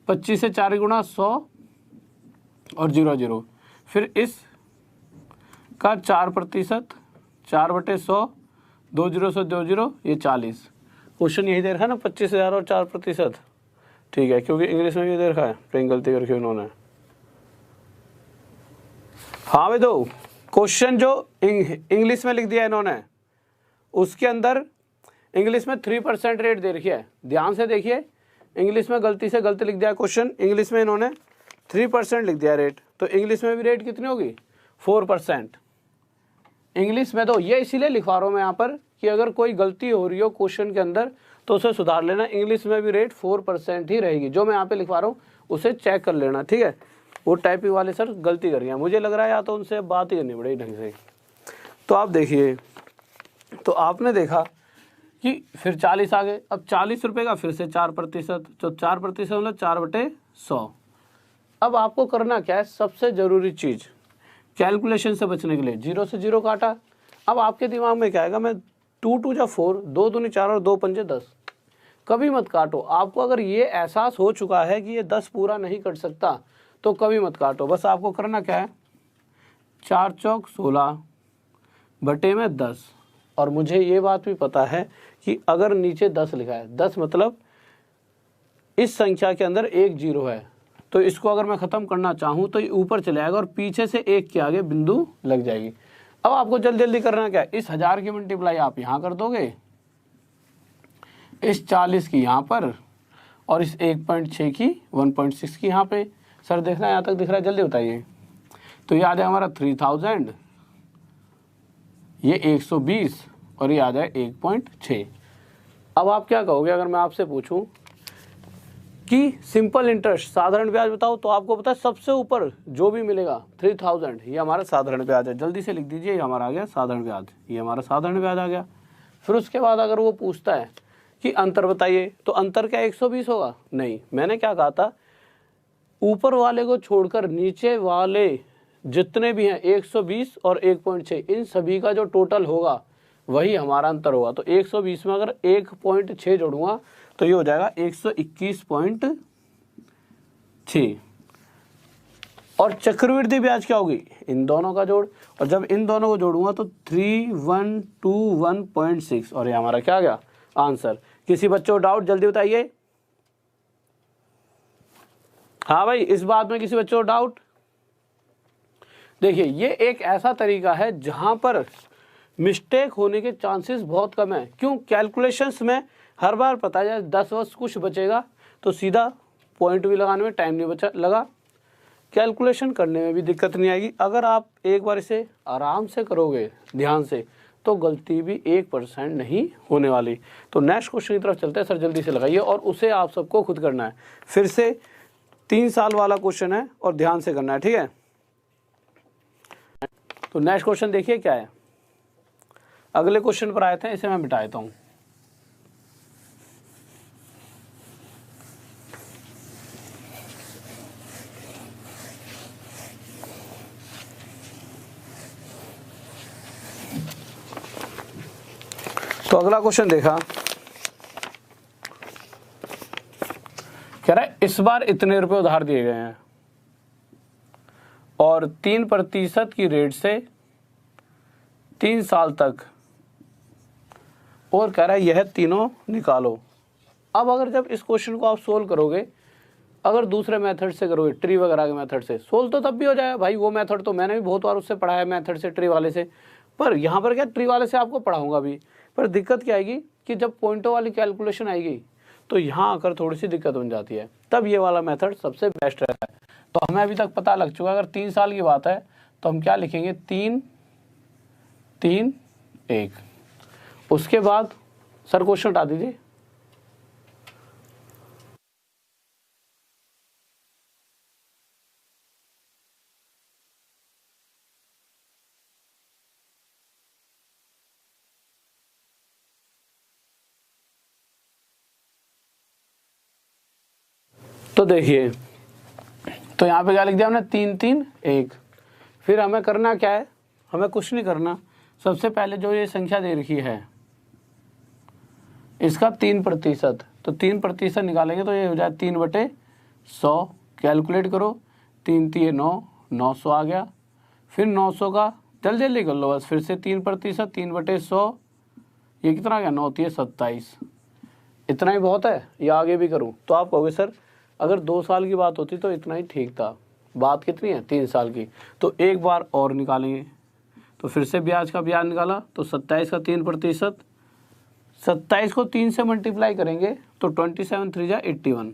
25 से 4 गुणा 100 और 0 0। फिर इस का 4%, 4/100, 2 0 से 2 0, ये 40। क्वेश्चन यही दे रखा है ना, 25,000 और 4%। ठीक है, क्योंकि इंग्लिश में भी दे रखा है, कहीं गलती करके उन्होंने। हाँ भाई, दो क्वेश्चन जो इंग्लिश में लिख दिया इन्होंने, उसके अंदर इंग्लिश में 3% रेट दे रखी है। ध्यान से देखिए, इंग्लिश में गलती से गलती लिख दिया क्वेश्चन। इंग्लिश में इन्होंने 3% लिख दिया रेट, तो इंग्लिश में भी रेट कितनी होगी? 4%। इंग्लिश में तो ये इसीलिए लिखवा रहा हूँ मैं यहाँ पर कि अगर कोई गलती हो रही हो क्वेश्चन के अंदर तो उसे सुधार लेना। इंग्लिश में भी रेट 4% ही रहेगी। जो मैं यहाँ पे लिखवा रहा हूँ उसे चेक कर लेना, ठीक है। वो टाइपिंग वाले सर गलती कर रही हैं, मुझे लग रहा है, या तो उनसे बात ही करनी पड़ेगी ढंग से। तो आप देखिए, तो आपने देखा कि फिर 40 आ गए। अब 40 रुपये का फिर से 4%, तो 4% मतलब 4/100। अब आपको करना क्या है, सबसे ज़रूरी चीज़ कैलकुलेशन से बचने के लिए 0 से 0 काटा। अब आपके दिमाग में क्या आएगा, मैं 2 2 जा 4, 2 दूनी 4 और 2 पंजे 10। कभी मत काटो। आपको अगर ये एहसास हो चुका है कि ये 10 पूरा नहीं कट सकता तो कभी मत काटो। बस आपको करना क्या है, 4 चौक 16 बटे में 10। और मुझे ये बात भी पता है कि अगर नीचे 10 लिखा है, 10 मतलब इस संख्या के अंदर एक 0 है, तो इसको अगर मैं ख़त्म करना चाहूँ तो ये ऊपर चले आएगा और पीछे से 1 के आगे बिंदु लग जाएगी। अब आपको जल्दी जल्दी करना क्या है, इस 1000 की मल्टीप्लाई आप यहाँ कर दोगे, इस 40 की यहाँ पर, और इस 1.6 की 1.6 की यहाँ पे। सर देखना यहाँ तक दिख रहा है, जल्दी बताइए। तो ये आ जाए हमारा 3000, ये 120 और ये आ जाए 1.6। अब आप क्या कहोगे अगर मैं आपसे पूछूं कि सिंपल इंटरेस्ट साधारण ब्याज बताओ, तो आपको पता है सबसे ऊपर जो भी मिलेगा 3000, ये हमारा साधारण ब्याज है। जल्दी से लिख दीजिए, ये हमारा आ गया साधारण ब्याज, ये हमारा साधारण ब्याज आ गया। फिर उसके बाद अगर वो पूछता है कि अंतर बताइए, तो अंतर क्या 120 होगा? नहीं, मैंने क्या कहा था, ऊपर वाले को छोड़कर नीचे वाले जितने भी हैं 120 और 1.6, इन सभी का जो टोटल होगा वही हमारा अंतर होगा। तो 120 में अगर 1.6 जोड़ूंगा तो ये हो जाएगा 121.6। और चक्रवृद्धि ब्याज क्या होगी, इन दोनों का जोड़, और जब इन दोनों को जोड़ूंगा तो 3121.6, और ये हमारा क्या आ गया आंसर। किसी बच्चों को डाउट जल्दी बताइए। हाँ भाई, इस बात में किसी बच्चों को डाउट? देखिए, ये एक ऐसा तरीका है जहां पर मिस्टेक होने के चांसेस बहुत कम है। क्यों? कैलकुलेशंस में हर बार पता है 10 वर्ष कुछ बचेगा तो सीधा पॉइंट भी लगाने में टाइम नहीं लगा, कैलकुलेशन करने में भी दिक्कत नहीं आएगी। अगर आप एक बार इसे आराम से करोगे ध्यान से तो गलती भी 1% नहीं होने वाली। तो नेक्स्ट क्वेश्चन की तरफ चलते हैं। सर जल्दी से लगाइए, और उसे आप सबको खुद करना है। फिर से 3 साल वाला क्वेश्चन है और ध्यान से करना है, ठीक है। तो नेक्स्ट क्वेश्चन देखिए क्या है। अगले क्वेश्चन पर आए थे, इसे मैं मिटा देता हूँ। तो अगला क्वेश्चन देखा, कह रहा है इस बार इतने रुपए उधार दिए गए हैं और 3% की रेट से 3 साल तक, और कह रहा है यह तीनों निकालो। अब अगर जब इस क्वेश्चन को आप सोल्व करोगे, अगर दूसरे मेथड से करोगे, ट्री वगैरह के मेथड से सोल्व, तो तब भी हो जाएगा भाई। वो मेथड तो मैंने भी बहुत बार उससे पढ़ा है, मेथड से, ट्री वाले से। पर यहाँ पर क्या ट्री वाले से आपको पढ़ाऊंगा भी, पर दिक्कत क्या आएगी कि जब पॉइंटों वाली कैलकुलेशन आएगी तो यहाँ आकर थोड़ी सी दिक्कत बन जाती है, तब ये वाला मेथड सबसे बेस्ट रहता है। तो हमें अभी तक पता लग चुका, अगर 3 साल की बात है तो हम क्या लिखेंगे, 3 3 1। उसके बाद सर क्वेश्चन हटा दीजिए। तो देखिए, तो यहाँ पे क्या लिख दिया हमने, 3 3 1। फिर हमें करना क्या है, हमें कुछ नहीं करना, सबसे पहले जो ये संख्या दे रखी है इसका 3%, तो 3% निकालेंगे तो ये हो जाए 3/100। कैलकुलेट करो, 3 3 9, 900 आ गया। फिर 900 का जल्दी जल्दी कर लो बस, फिर से 3%, 3/100, ये कितना आ गया, 9 3 27। इतना ही बहुत है या आगे भी करूं? तो आप कहोगे सर अगर 2 साल की बात होती तो इतना ही ठीक था, बात कितनी है, 3 साल की। तो एक बार और निकालेंगे, तो फिर से ब्याज का ब्याज निकाला, तो 27 का 3%, 27 को 3 से मल्टीप्लाई करेंगे तो 27 3 जा 81,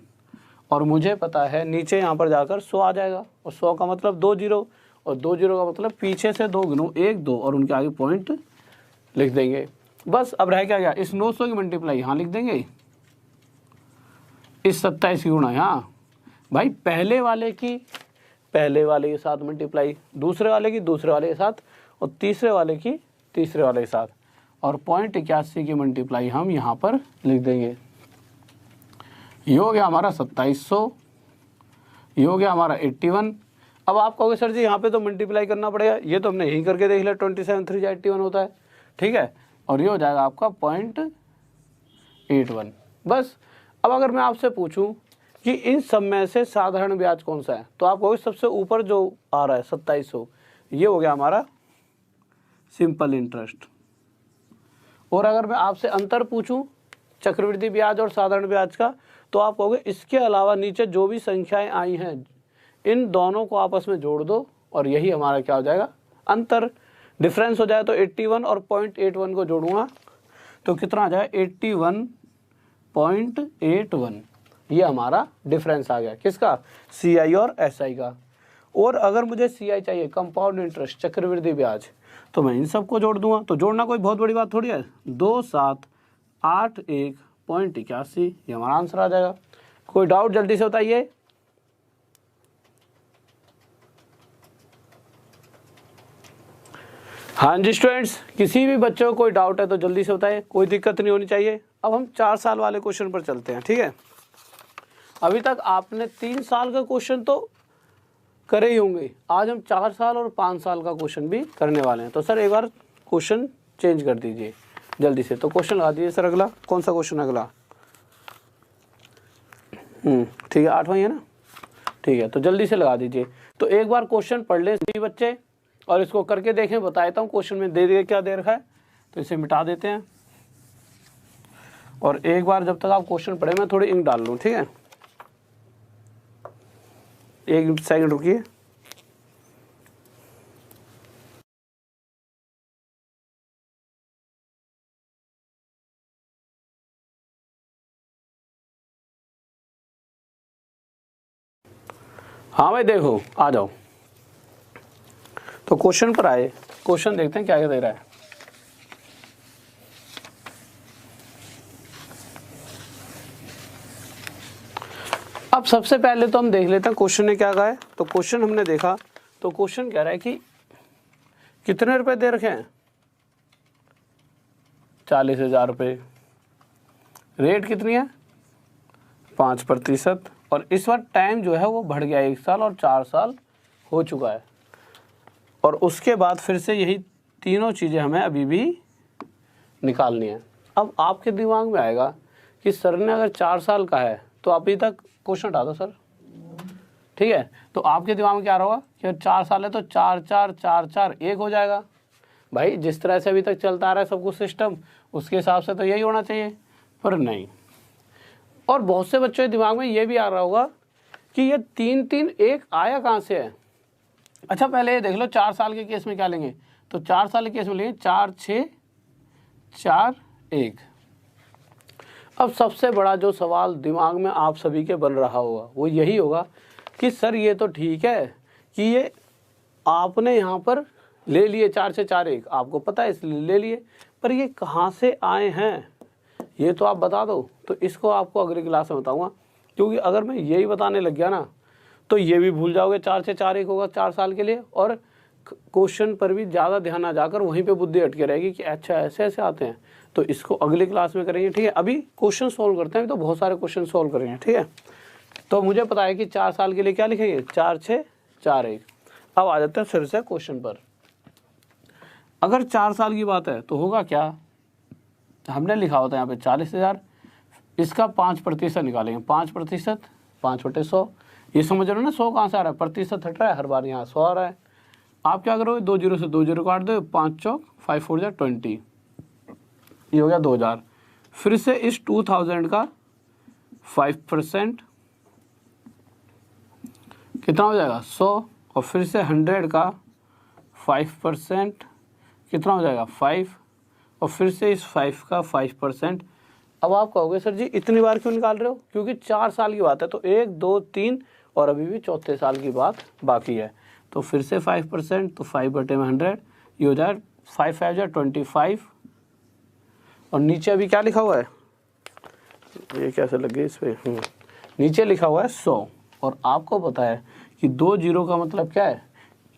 और मुझे पता है नीचे यहाँ पर जाकर 100 आ जाएगा, और 100 का मतलब 2 जीरो, और 2 जीरो का मतलब पीछे से 2 गिनो, 1 2 और उनके आगे पॉइंट लिख देंगे। बस अब रह क्या गया, इस 900 की मल्टीप्लाई यहाँ लिख देंगे, इस 27 की गुणा यहाँ, भाई पहले वाले के साथ मल्टीप्लाई, दूसरे वाले की दूसरे वाले के साथ, और तीसरे वाले की तीसरे वाले के साथ, और 0.81 की मल्टीप्लाई हम यहाँ पर लिख देंगे। ये हो गया हमारा 2700, ये हो गया हमारा 81। अब आप कहोगे सर जी यहाँ पे तो मल्टीप्लाई करना पड़ेगा, ये तो हमने यहीं करके देख लिया, 27 3 जा 81 होता है, ठीक है, और ये हो जाएगा आपका 0.81। बस अब अगर मैं आपसे पूछूं कि इन सब में से साधारण ब्याज कौन सा है, तो आप कहोगे सबसे ऊपर जो आ रहा है 2700, ये हो गया हमारा सिंपल इंटरेस्ट। और अगर मैं आपसे अंतर पूछूं चक्रवृद्धि ब्याज और साधारण ब्याज का, तो आप कहोगे इसके अलावा नीचे जो भी संख्याएं आई हैं इन दोनों को आपस में जोड़ दो, और यही हमारा क्या हो जाएगा, अंतर, डिफरेंस हो जाए। तो 81 और 0.81 को जोड़ूंगा तो कितना आ जाए, 81.81, ये हमारा डिफरेंस आ गया, किसका, CI और SI का। और अगर मुझे CI चाहिए, कंपाउंड इंटरेस्ट, चक्रवृद्धि ब्याज, तो मैं इन सबको जोड़ दूंगा, तो जोड़ना कोई बहुत बड़ी बात थोड़ी है, 2781.81, ये हमारा आंसर आ जाएगा। कोई डाउट जल्दी से बताइए। हाँ जी स्टूडेंट्स, किसी भी बच्चे को कोई डाउट है तो जल्दी से बताइए, कोई दिक्कत नहीं होनी चाहिए। अब हम 4 साल वाले क्वेश्चन पर चलते हैं, ठीक है। अभी तक आपने 3 साल का क्वेश्चन तो करे ही होंगे, आज हम 4 साल और 5 साल का क्वेश्चन भी करने वाले हैं। तो सर एक बार क्वेश्चन चेंज कर दीजिए जल्दी से, तो क्वेश्चन लगा दीजिए सर। अगला कौन सा क्वेश्चन, अगला ठीक है, 8वां है ना, ठीक है, तो जल्दी से लगा दीजिए। तो एक बार क्वेश्चन पढ़ लें सभी बच्चे और इसको करके देखें, बताता हूँ क्वेश्चन में दे दिए क्या दे रखा है, तो इसे मिटा देते हैं। और एक बार जब तक आप क्वेश्चन पढ़े मैं थोड़ी इंक डाल लूँ, ठीक है, 1 सेकंड रुकिए। हाँ भाई देखो, आ जाओ, तो क्वेश्चन पर आए, क्वेश्चन देखते हैं क्या क्या दे रहा है। अब सबसे पहले तो हम देख लेते हैं क्वेश्चन ने क्या कहा है। तो क्वेश्चन हमने देखा, तो क्वेश्चन कह रहा है कि कितने रुपए दे रखे हैं, 40,000 रुपये, रेट कितनी है, 5%, और इस बार टाइम जो है वो बढ़ गया, 1 साल और 4 साल हो चुका है। और उसके बाद फिर से यही तीनों चीज़ें हमें अभी भी निकालनी है। अब आपके दिमाग में आएगा कि सर ने अगर 4 साल का है तो अभी तक क्वेश्चन हटा दो सर, ठीक है। तो आपके दिमाग में क्या रहा होगा कि 4 साल है तो 4 4 4 4 1 हो जाएगा। भाई जिस तरह से अभी तक चलता आ रहा है सब कुछ सिस्टम, उसके हिसाब से तो यही होना चाहिए, पर नहीं। और बहुत से बच्चों के दिमाग में ये भी आ रहा होगा कि ये 3 3 1 आया कहाँ से है। अच्छा पहले ये देख लो 4 साल के केस में क्या लेंगे, तो 4 साल के केस में लेंगे 4 6 4 1। अब सबसे बड़ा जो सवाल दिमाग में आप सभी के बन रहा होगा वो यही होगा कि सर ये तो ठीक है कि ये आपने यहाँ पर ले लिए 4 से 4 1, आपको पता है इसलिए ले लिए, पर ये कहाँ से आए हैं ये तो आप बता दो। तो इसको आपको अगली क्लास में बताऊंगा, क्योंकि अगर मैं यही बताने लग गया ना तो ये भी भूल जाओगे 4 से 4 1 होगा 4 साल के लिए, और क्वेश्चन पर भी ज़्यादा ध्यान ना जाकर वहीं पे बुद्धि अटके रहेगी कि अच्छा ऐसे ऐसे आते हैं। तो इसको अगली क्लास में करेंगे, ठीक है। अभी क्वेश्चन सोल्व करते हैं, तो बहुत सारे क्वेश्चन सोल्व करेंगे, ठीक है। तो मुझे पता है कि 4 साल के लिए क्या लिखेंगे 4 6 4 1। अब आ जाते हैं फिर से क्वेश्चन पर। अगर 4 साल की बात है तो होगा क्या, हमने लिखा होता है यहाँ पे 40,000, इसका 5% निकालेंगे। 5% 5/100, ये समझ रहे हो ना 100 कहाँ से आ रहा है, प्रतिशत हट रहा है, हर बार यहाँ 100 आ रहा है। आप क्या करोगे 2 0 से 2 0 काट दो, 5 चौक 5 4 जा 20, ये हो गया 2000। फिर से इस 2000 का 5% कितना हो जाएगा 100, और फिर से 100 का 5% कितना हो जाएगा 5, और फिर से इस 5 का 5%। अब आप कहोगे सर जी इतनी बार क्यों निकाल रहे हो, क्योंकि 4 साल की बात है, तो 1 2 3 और अभी भी चौथे साल की बात बाकी है। तो फिर से 5%, तो 5/100 ये हो जाए 5 5 जा 25, और नीचे अभी क्या लिखा हुआ है, ये कैसे लग गई इस पर, नीचे लिखा हुआ है 100, और आपको पता है कि 2 0 का मतलब क्या है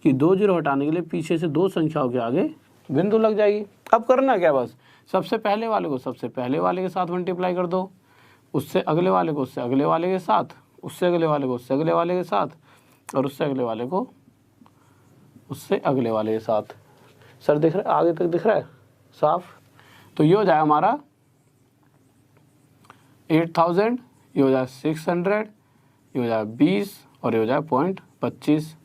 कि 2 0 हटाने के लिए पीछे से 2 संख्याओं के आगे बिंदु लग जाएगी। अब करना क्या, बस सबसे पहले वाले को सबसे पहले वाले के साथ मल्टीप्लाई कर दो, उससे अगले वाले को उससे अगले वाले के साथ, उससे अगले वाले को उससे अगले वाले के साथ, और उससे अगले वाले को उससे अगले वाले के साथ। सर दिख रहा है, आगे तक दिख रहा है साफ। तो ये हो जाए हमारा 8000, ये हो जाए 600, ये हो जाए 20, और ये हो जाए 0.25।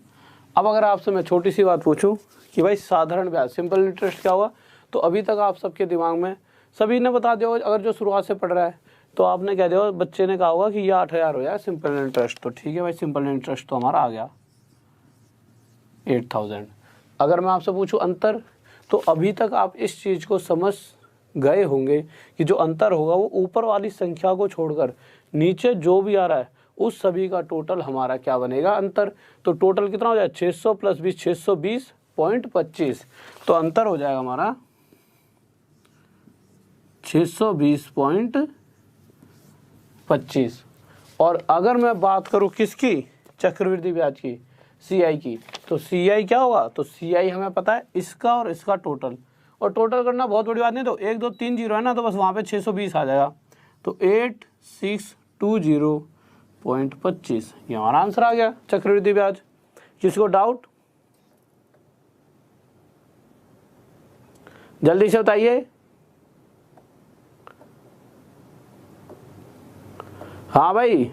अब अगर आपसे मैं छोटी सी बात पूछूं कि भाई साधारण ब्याज सिंपल इंटरेस्ट क्या हुआ, तो अभी तक आप सबके दिमाग में सभी ने बता दिया होगा। अगर जो शुरुआत से पढ़ रहा है तो आपने कह दिया, बच्चे ने कहा होगा कि ये 8000 हो जाए सिंपल इंटरेस्ट, तो ठीक है भाई सिंपल इंटरेस्ट तो हमारा आ गया 8000। अगर मैं आपसे पूछूं अंतर, तो अभी तक आप इस चीज़ को समझ गए होंगे कि जो अंतर होगा वो ऊपर वाली संख्या को छोड़कर नीचे जो भी आ रहा है उस सभी का टोटल हमारा क्या बनेगा अंतर। तो टोटल कितना हो जाए 600 + 20 620.25, तो अंतर हो जाएगा हमारा 620.25। और अगर मैं बात करूं किसकी, चक्रवृद्धि ब्याज की, CI की, तो CI क्या होगा, तो CI हमें पता है इसका और इसका टोटल, और टोटल करना बहुत बड़ी बात नहीं, तो 1 2 3 0 है ना, तो बस वहाँ पे 620 आ जाएगा, तो 8620.25 ये हमारा आंसर आ गया चक्रवृद्धि ब्याज। किसको डाउट, जल्दी से बताइए। हाँ भाई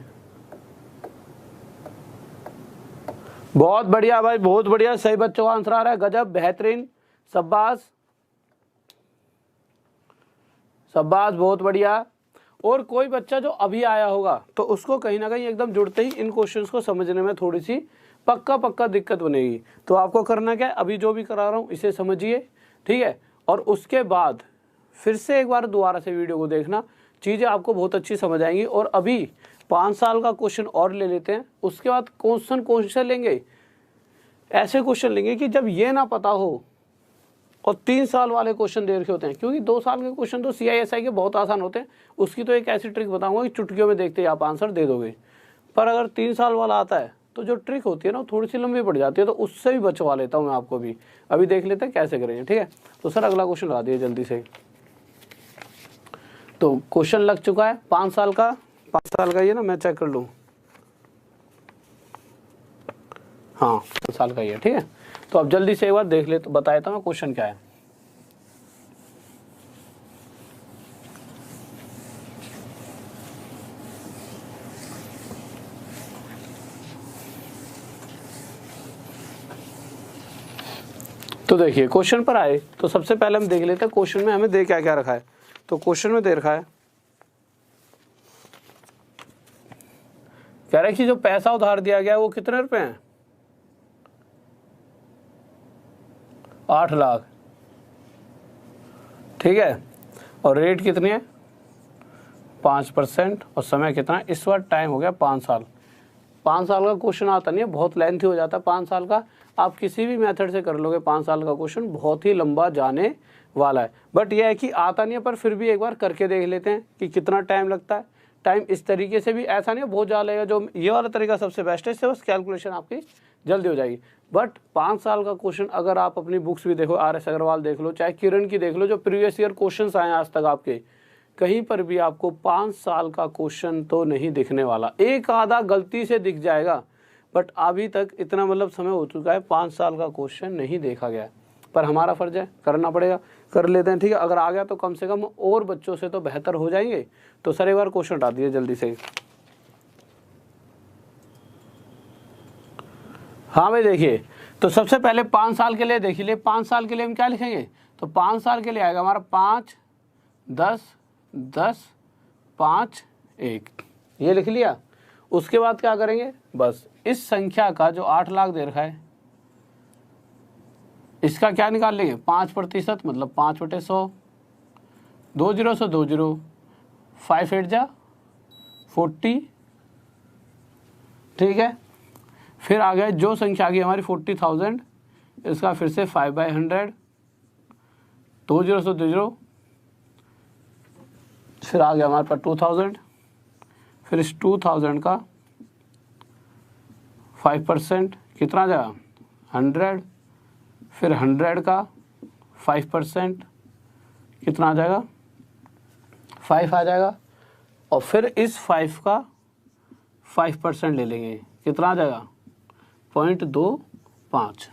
बहुत बढ़िया भाई, बहुत बढ़िया, सही बच्चों का आंसर आ रहा है, गजब बेहतरीन, शाबाश शाबाश, बहुत बढ़िया। और कोई बच्चा जो अभी आया होगा तो उसको कहीं ना कहीं एकदम जुड़ते ही इन क्वेश्चंस को समझने में थोड़ी सी पक्का दिक्कत बनेगी। तो आपको करना क्या है, अभी जो भी करा रहा हूँ इसे समझिए, ठीक है, और उसके बाद फिर से एक बार दोबारा से वीडियो को देखना, चीज़ें आपको बहुत अच्छी समझ आएंगी। और अभी 5 साल का क्वेश्चन और ले लेते हैं, उसके बाद क्वेश्चन लेंगे, ऐसे क्वेश्चन लेंगे कि जब ये ना पता हो, और 3 साल वाले क्वेश्चन दे रखे होते हैं, क्योंकि 2 साल के क्वेश्चन तो CI SI के बहुत आसान होते हैं, उसकी तो एक ऐसी ट्रिक बताऊंगा कि चुटकियों में देखते ही आप आंसर दे दोगे। पर अगर 3 साल वाला आता है तो जो ट्रिक होती है ना थोड़ी सी लंबी पड़ जाती है, तो उससे भी बचवा लेता हूँ मैं आपको भी। अभी देख लेते हैं कैसे करेंगे, ठीक है। तो सर अगला क्वेश्चन लगा दिए जल्दी से। तो क्वेश्चन लग चुका है 5 साल का, 5 साल का ये ना, मैं चेक कर लूँ, हाँ 5 साल का ये, ठीक है। तो अब जल्दी से एक बार देख ले, तो बताया था मैं क्वेश्चन क्या है। तो देखिए क्वेश्चन पर आए तो सबसे पहले हम देख लेते हैं क्वेश्चन में हमें दे क्या क्या रखा है। तो क्वेश्चन में दे रखा है, कह रहा है कि जो पैसा उधार दिया गया है वो कितने रुपए हैं, 8 लाख, ठीक है, और रेट कितनी है 5% और समय कितना, इस वक्त टाइम हो गया 5 साल। 5 साल का क्वेश्चन आता नहीं है, बहुत लेंथी हो जाता है 5 साल का। आप किसी भी मेथड से कर लोगे 5 साल का क्वेश्चन बहुत ही लंबा जाने वाला है। बट यह है कि आता नहीं है, पर फिर भी एक बार करके देख लेते हैं कि कितना टाइम लगता है। टाइम इस तरीके से भी ऐसा नहीं है बहुत ज़्यादा लगेगा, जो ये वाला तरीका सबसे बेस्ट है, इससे बस कैलकुलेशन आपकी जल्दी हो जाएगी। बट 5 साल का क्वेश्चन अगर आप अपनी बुक्स भी देखो, RS अग्रवाल देख लो, चाहे किरण की देख लो, जो प्रीवियस ईयर क्वेश्चन आए आज तक आपके, कहीं पर भी आपको 5 साल का क्वेश्चन तो नहीं दिखने वाला। एक आधा गलती से दिख जाएगा, बट अभी तक इतना मतलब समय हो चुका है 5 साल का क्वेश्चन नहीं देखा गया है। पर हमारा फर्ज है, करना पड़ेगा, कर लेते हैं, ठीक है। अगर आ गया तो कम से कम और बच्चों से तो बेहतर हो जाएंगे। तो सर एक बार क्वेश्चन हटा दिए जल्दी से। हाँ भाई देखिए, तो सबसे पहले 5 साल के लिए देख लिए, 5 साल के लिए हम क्या लिखेंगे, तो 5 साल के लिए आएगा हमारा 5, 10, 10, 5, 1, ये लिख लिया। उसके बाद क्या करेंगे, बस इस संख्या का जो 8 लाख दे रखा है, इसका क्या निकाल लेंगे 5% मतलब 5/100, 2 0 से 2 0, 5 8 जा 40, ठीक है। फिर आ गया जो संख्या आ गई हमारी 40,000, इसका फिर से 5/100, 2 0 से 2 0, फिर आ गया हमारे पास 2000, फिर इस 2000 का 5% कितना जाएगा 100, फिर 100 का 5% कितना आ जाएगा 5 आ जाएगा, और फिर इस 5 का 5% ले लेंगे, कितना आ जाएगा 0.25।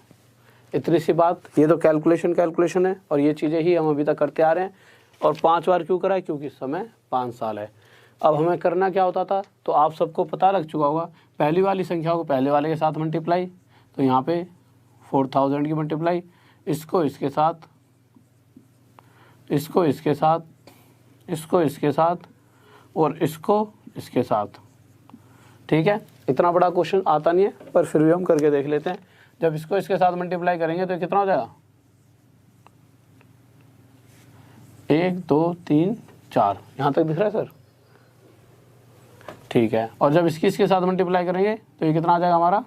इतनी सी बात। ये तो कैलकुलेशन है, और ये चीज़ें ही हम अभी तक करते आ रहे हैं। और 5 बार क्यों करा है, क्योंकि समय 5 साल है। अब हमें करना क्या होता था, तो आप सबको पता लग चुका होगा, पहली वाली संख्या को पहले वाले के साथ मल्टीप्लाई, तो यहाँ पे 4000 की मल्टीप्लाई, इसको इसके साथ, इसको इसके साथ, इसको इसके साथ, और इसको इसके साथ, ठीक है। इतना बड़ा क्वेश्चन आता नहीं है, पर फिर भी हम करके देख लेते हैं। जब इसको इसके साथ मल्टीप्लाई करेंगे तो कितना हो जाएगा 1 2 3 4, यहाँ तक दिख रहा है सर, ठीक है। और जब इसके साथ मल्टीप्लाई करेंगे तो ये कितना आ जाएगा हमारा,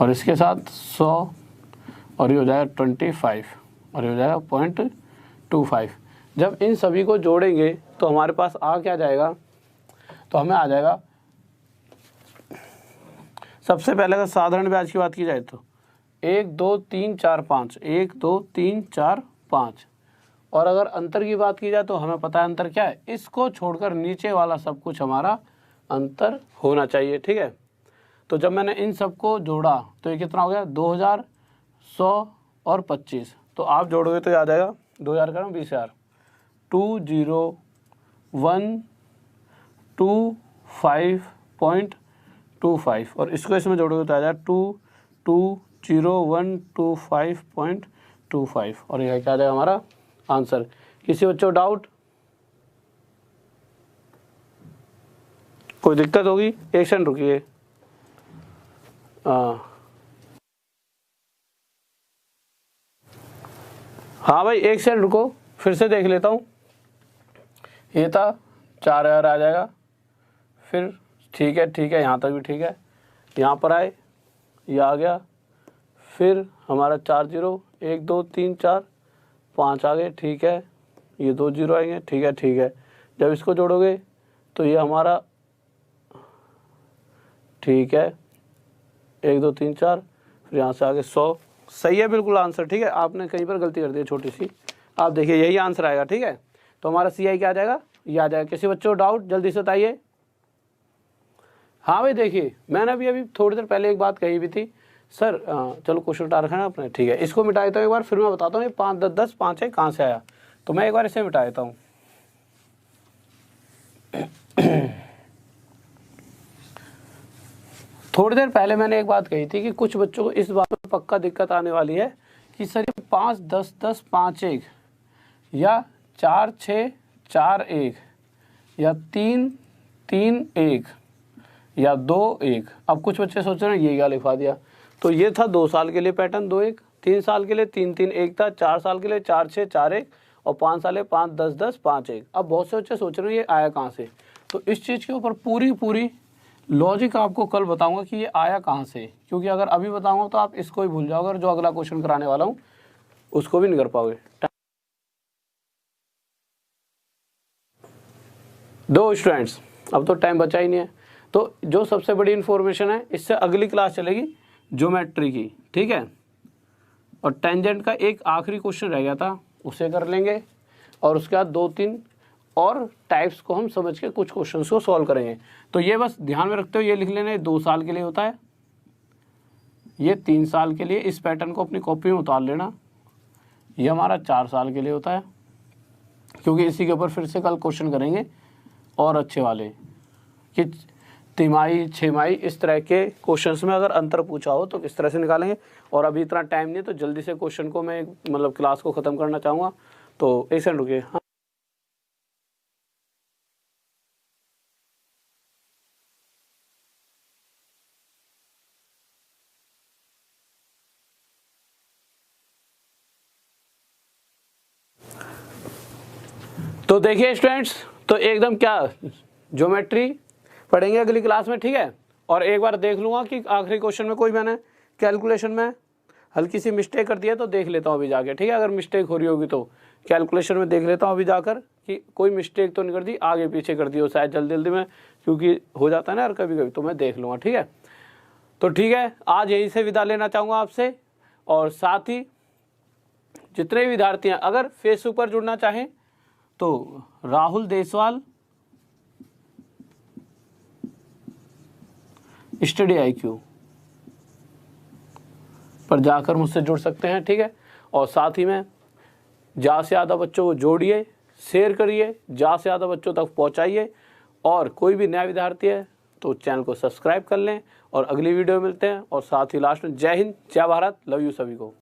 और इसके साथ 100, और ये हो जाएगा 25, और ये हो जाएगा 0.25। जब इन सभी को जोड़ेंगे तो हमारे पास आ क्या जाएगा, तो हमें आ जाएगा, सबसे पहले अगर साधारण ब्याज की बात की जाए तो 1 2 3 4 5, 1 2 3 4 5, और अगर अंतर की बात की जाए तो हमें पता है अंतर क्या है, इसको छोड़कर नीचे वाला सब कुछ हमारा अंतर होना चाहिए, ठीक है। तो जब मैंने इन सबको जोड़ा तो ये कितना हो गया 2000, 100 और 25, तो आप जोड़ोगे तो याद आएगा 2000 का 20,000, 20125.25, और इसको इसमें जोड़ोगे तो आ जाएगा 22125.25, और यह क्या आ जाएगा हमारा आंसर। किसी बच्चों को डाउट, कोई दिक्कत होगी, एक सेकंड रुकिए। हाँ भाई एक सेकंड रुको, फिर से देख लेता हूँ। ये था 4000 आ जाएगा, फिर ठीक है यहाँ तक भी ठीक है, यहाँ पर आए ये आ गया, फिर हमारा 4 0, 1 2 3 4 5 आ गए, ठीक है, ये 2 0 आएंगे, ठीक है। जब इसको जोड़ोगे तो ये हमारा ठीक है 1 2 3 4, फिर यहाँ से आगे 100, सही है बिल्कुल आंसर, ठीक है। आपने कहीं पर गलती कर दी है छोटी सी, आप देखिए यही आंसर आएगा, ठीक है। तो हमारा CI क्या आ जाएगा, ये आ जाएगा। किसी बच्चों को डाउट जल्दी से बताइए। हाँ भाई देखिए, मैंने अभी थोड़ी देर पहले एक बात कही भी थी सर, चलो क्वेश्चन उठा रखा है ना आपने, ठीक है। इसको मिटा देता हूँ एक बार, फिर मैं बताता हूँ ये 5 10 10 5 है कहाँ से आया, तो मैं एक बार इसे मिटा देता हूँ। थोड़ी देर पहले मैंने एक बात कही थी कि कुछ बच्चों को इस बात में पक्का दिक्कत आने वाली है कि सर ये 5 10 10 5 1 या 4 6 4 1 या 3 3 1 या 2 1। अब कुछ बच्चे सोच रहे हैं ये क्या लिखवा दिया, तो ये था 2 साल के लिए पैटर्न 2 1, 3 साल के लिए 3 3 1 था, 4 साल के लिए 4 6 4 1 और 5 साल 5 10 10 5 1। अब बहुत से बच्चे सोच रहे हैं ये आया कहाँ से, तो इस चीज़ के ऊपर पूरी लॉजिक आपको कल बताऊंगा कि ये आया कहाँ से, क्योंकि अगर अभी बताऊंगा तो आप इसको ही भूल जाओगे और जो अगला क्वेश्चन कराने वाला हूँ उसको भी नहीं कर पाओगे। दो स्टूडेंट्स, अब तो टाइम बचा ही नहीं है, तो जो सबसे बड़ी इन्फॉर्मेशन है इससे अगली क्लास चलेगी ज्योमेट्री की, ठीक है। और टेंजेंट का एक आखिरी क्वेश्चन रह गया था उसे कर लेंगे, और उसके बाद 2-3 और टाइप्स को हम समझ के कुछ क्वेश्चंस को सॉल्व करेंगे। तो ये बस ध्यान में रखते हो, ये लिख लेना, 2 साल के लिए होता है, ये 3 साल के लिए, इस पैटर्न को अपनी कॉपी में उतार लेना, ये हमारा 4 साल के लिए होता है, क्योंकि इसी के ऊपर फिर से कल क्वेश्चन करेंगे और अच्छे वाले कि तिमाही छमाही इस तरह के क्वेश्चंस में अगर अंतर पूछा हो तो किस तरह से निकालेंगे। और अभी इतना टाइम नहीं है तो जल्दी से क्वेश्चन को मैं मतलब क्लास को ख़त्म करना चाहूँगा, तो एक सेकंड रुकिए। हाँ, तो देखिए स्टूडेंट्स, तो एकदम क्या ज्योमेट्री पढ़ेंगे अगली क्लास में, ठीक है। और एक बार देख लूँगा कि आखिरी क्वेश्चन में कोई मैंने कैलकुलेशन में हल्की सी मिस्टेक कर दिया तो देख लेता हूँ अभी जाके, ठीक है। अगर मिस्टेक हो रही होगी तो कैलकुलेशन में देख लेता हूँ अभी जाकर कि कोई मिस्टेक तो नहीं कर दी, आगे पीछे कर दी हो शायद जल्दी जल्दी में, क्योंकि हो जाता है ना यार कभी कभी, तो मैं देख लूँगा, ठीक है। तो ठीक है, आज यहीं से विदा लेना चाहूँगा आपसे, और साथ ही जितने भी विद्यार्थी हैं अगर फेसबुक पर जुड़ना चाहें तो राहुल देसवाल स्टडी IQ पर जाकर मुझसे जुड़ सकते हैं, ठीक है। और साथ ही में ज़्यादा से ज़्यादा बच्चों को जोड़िए, शेयर करिए, ज़्यादा से ज़्यादा बच्चों तक पहुंचाइए, और कोई भी नया विद्यार्थी है तो चैनल को सब्सक्राइब कर लें, और अगली वीडियो में मिलते हैं। और साथ ही लास्ट में जय हिंद, जय भारत, लव यू सभी को।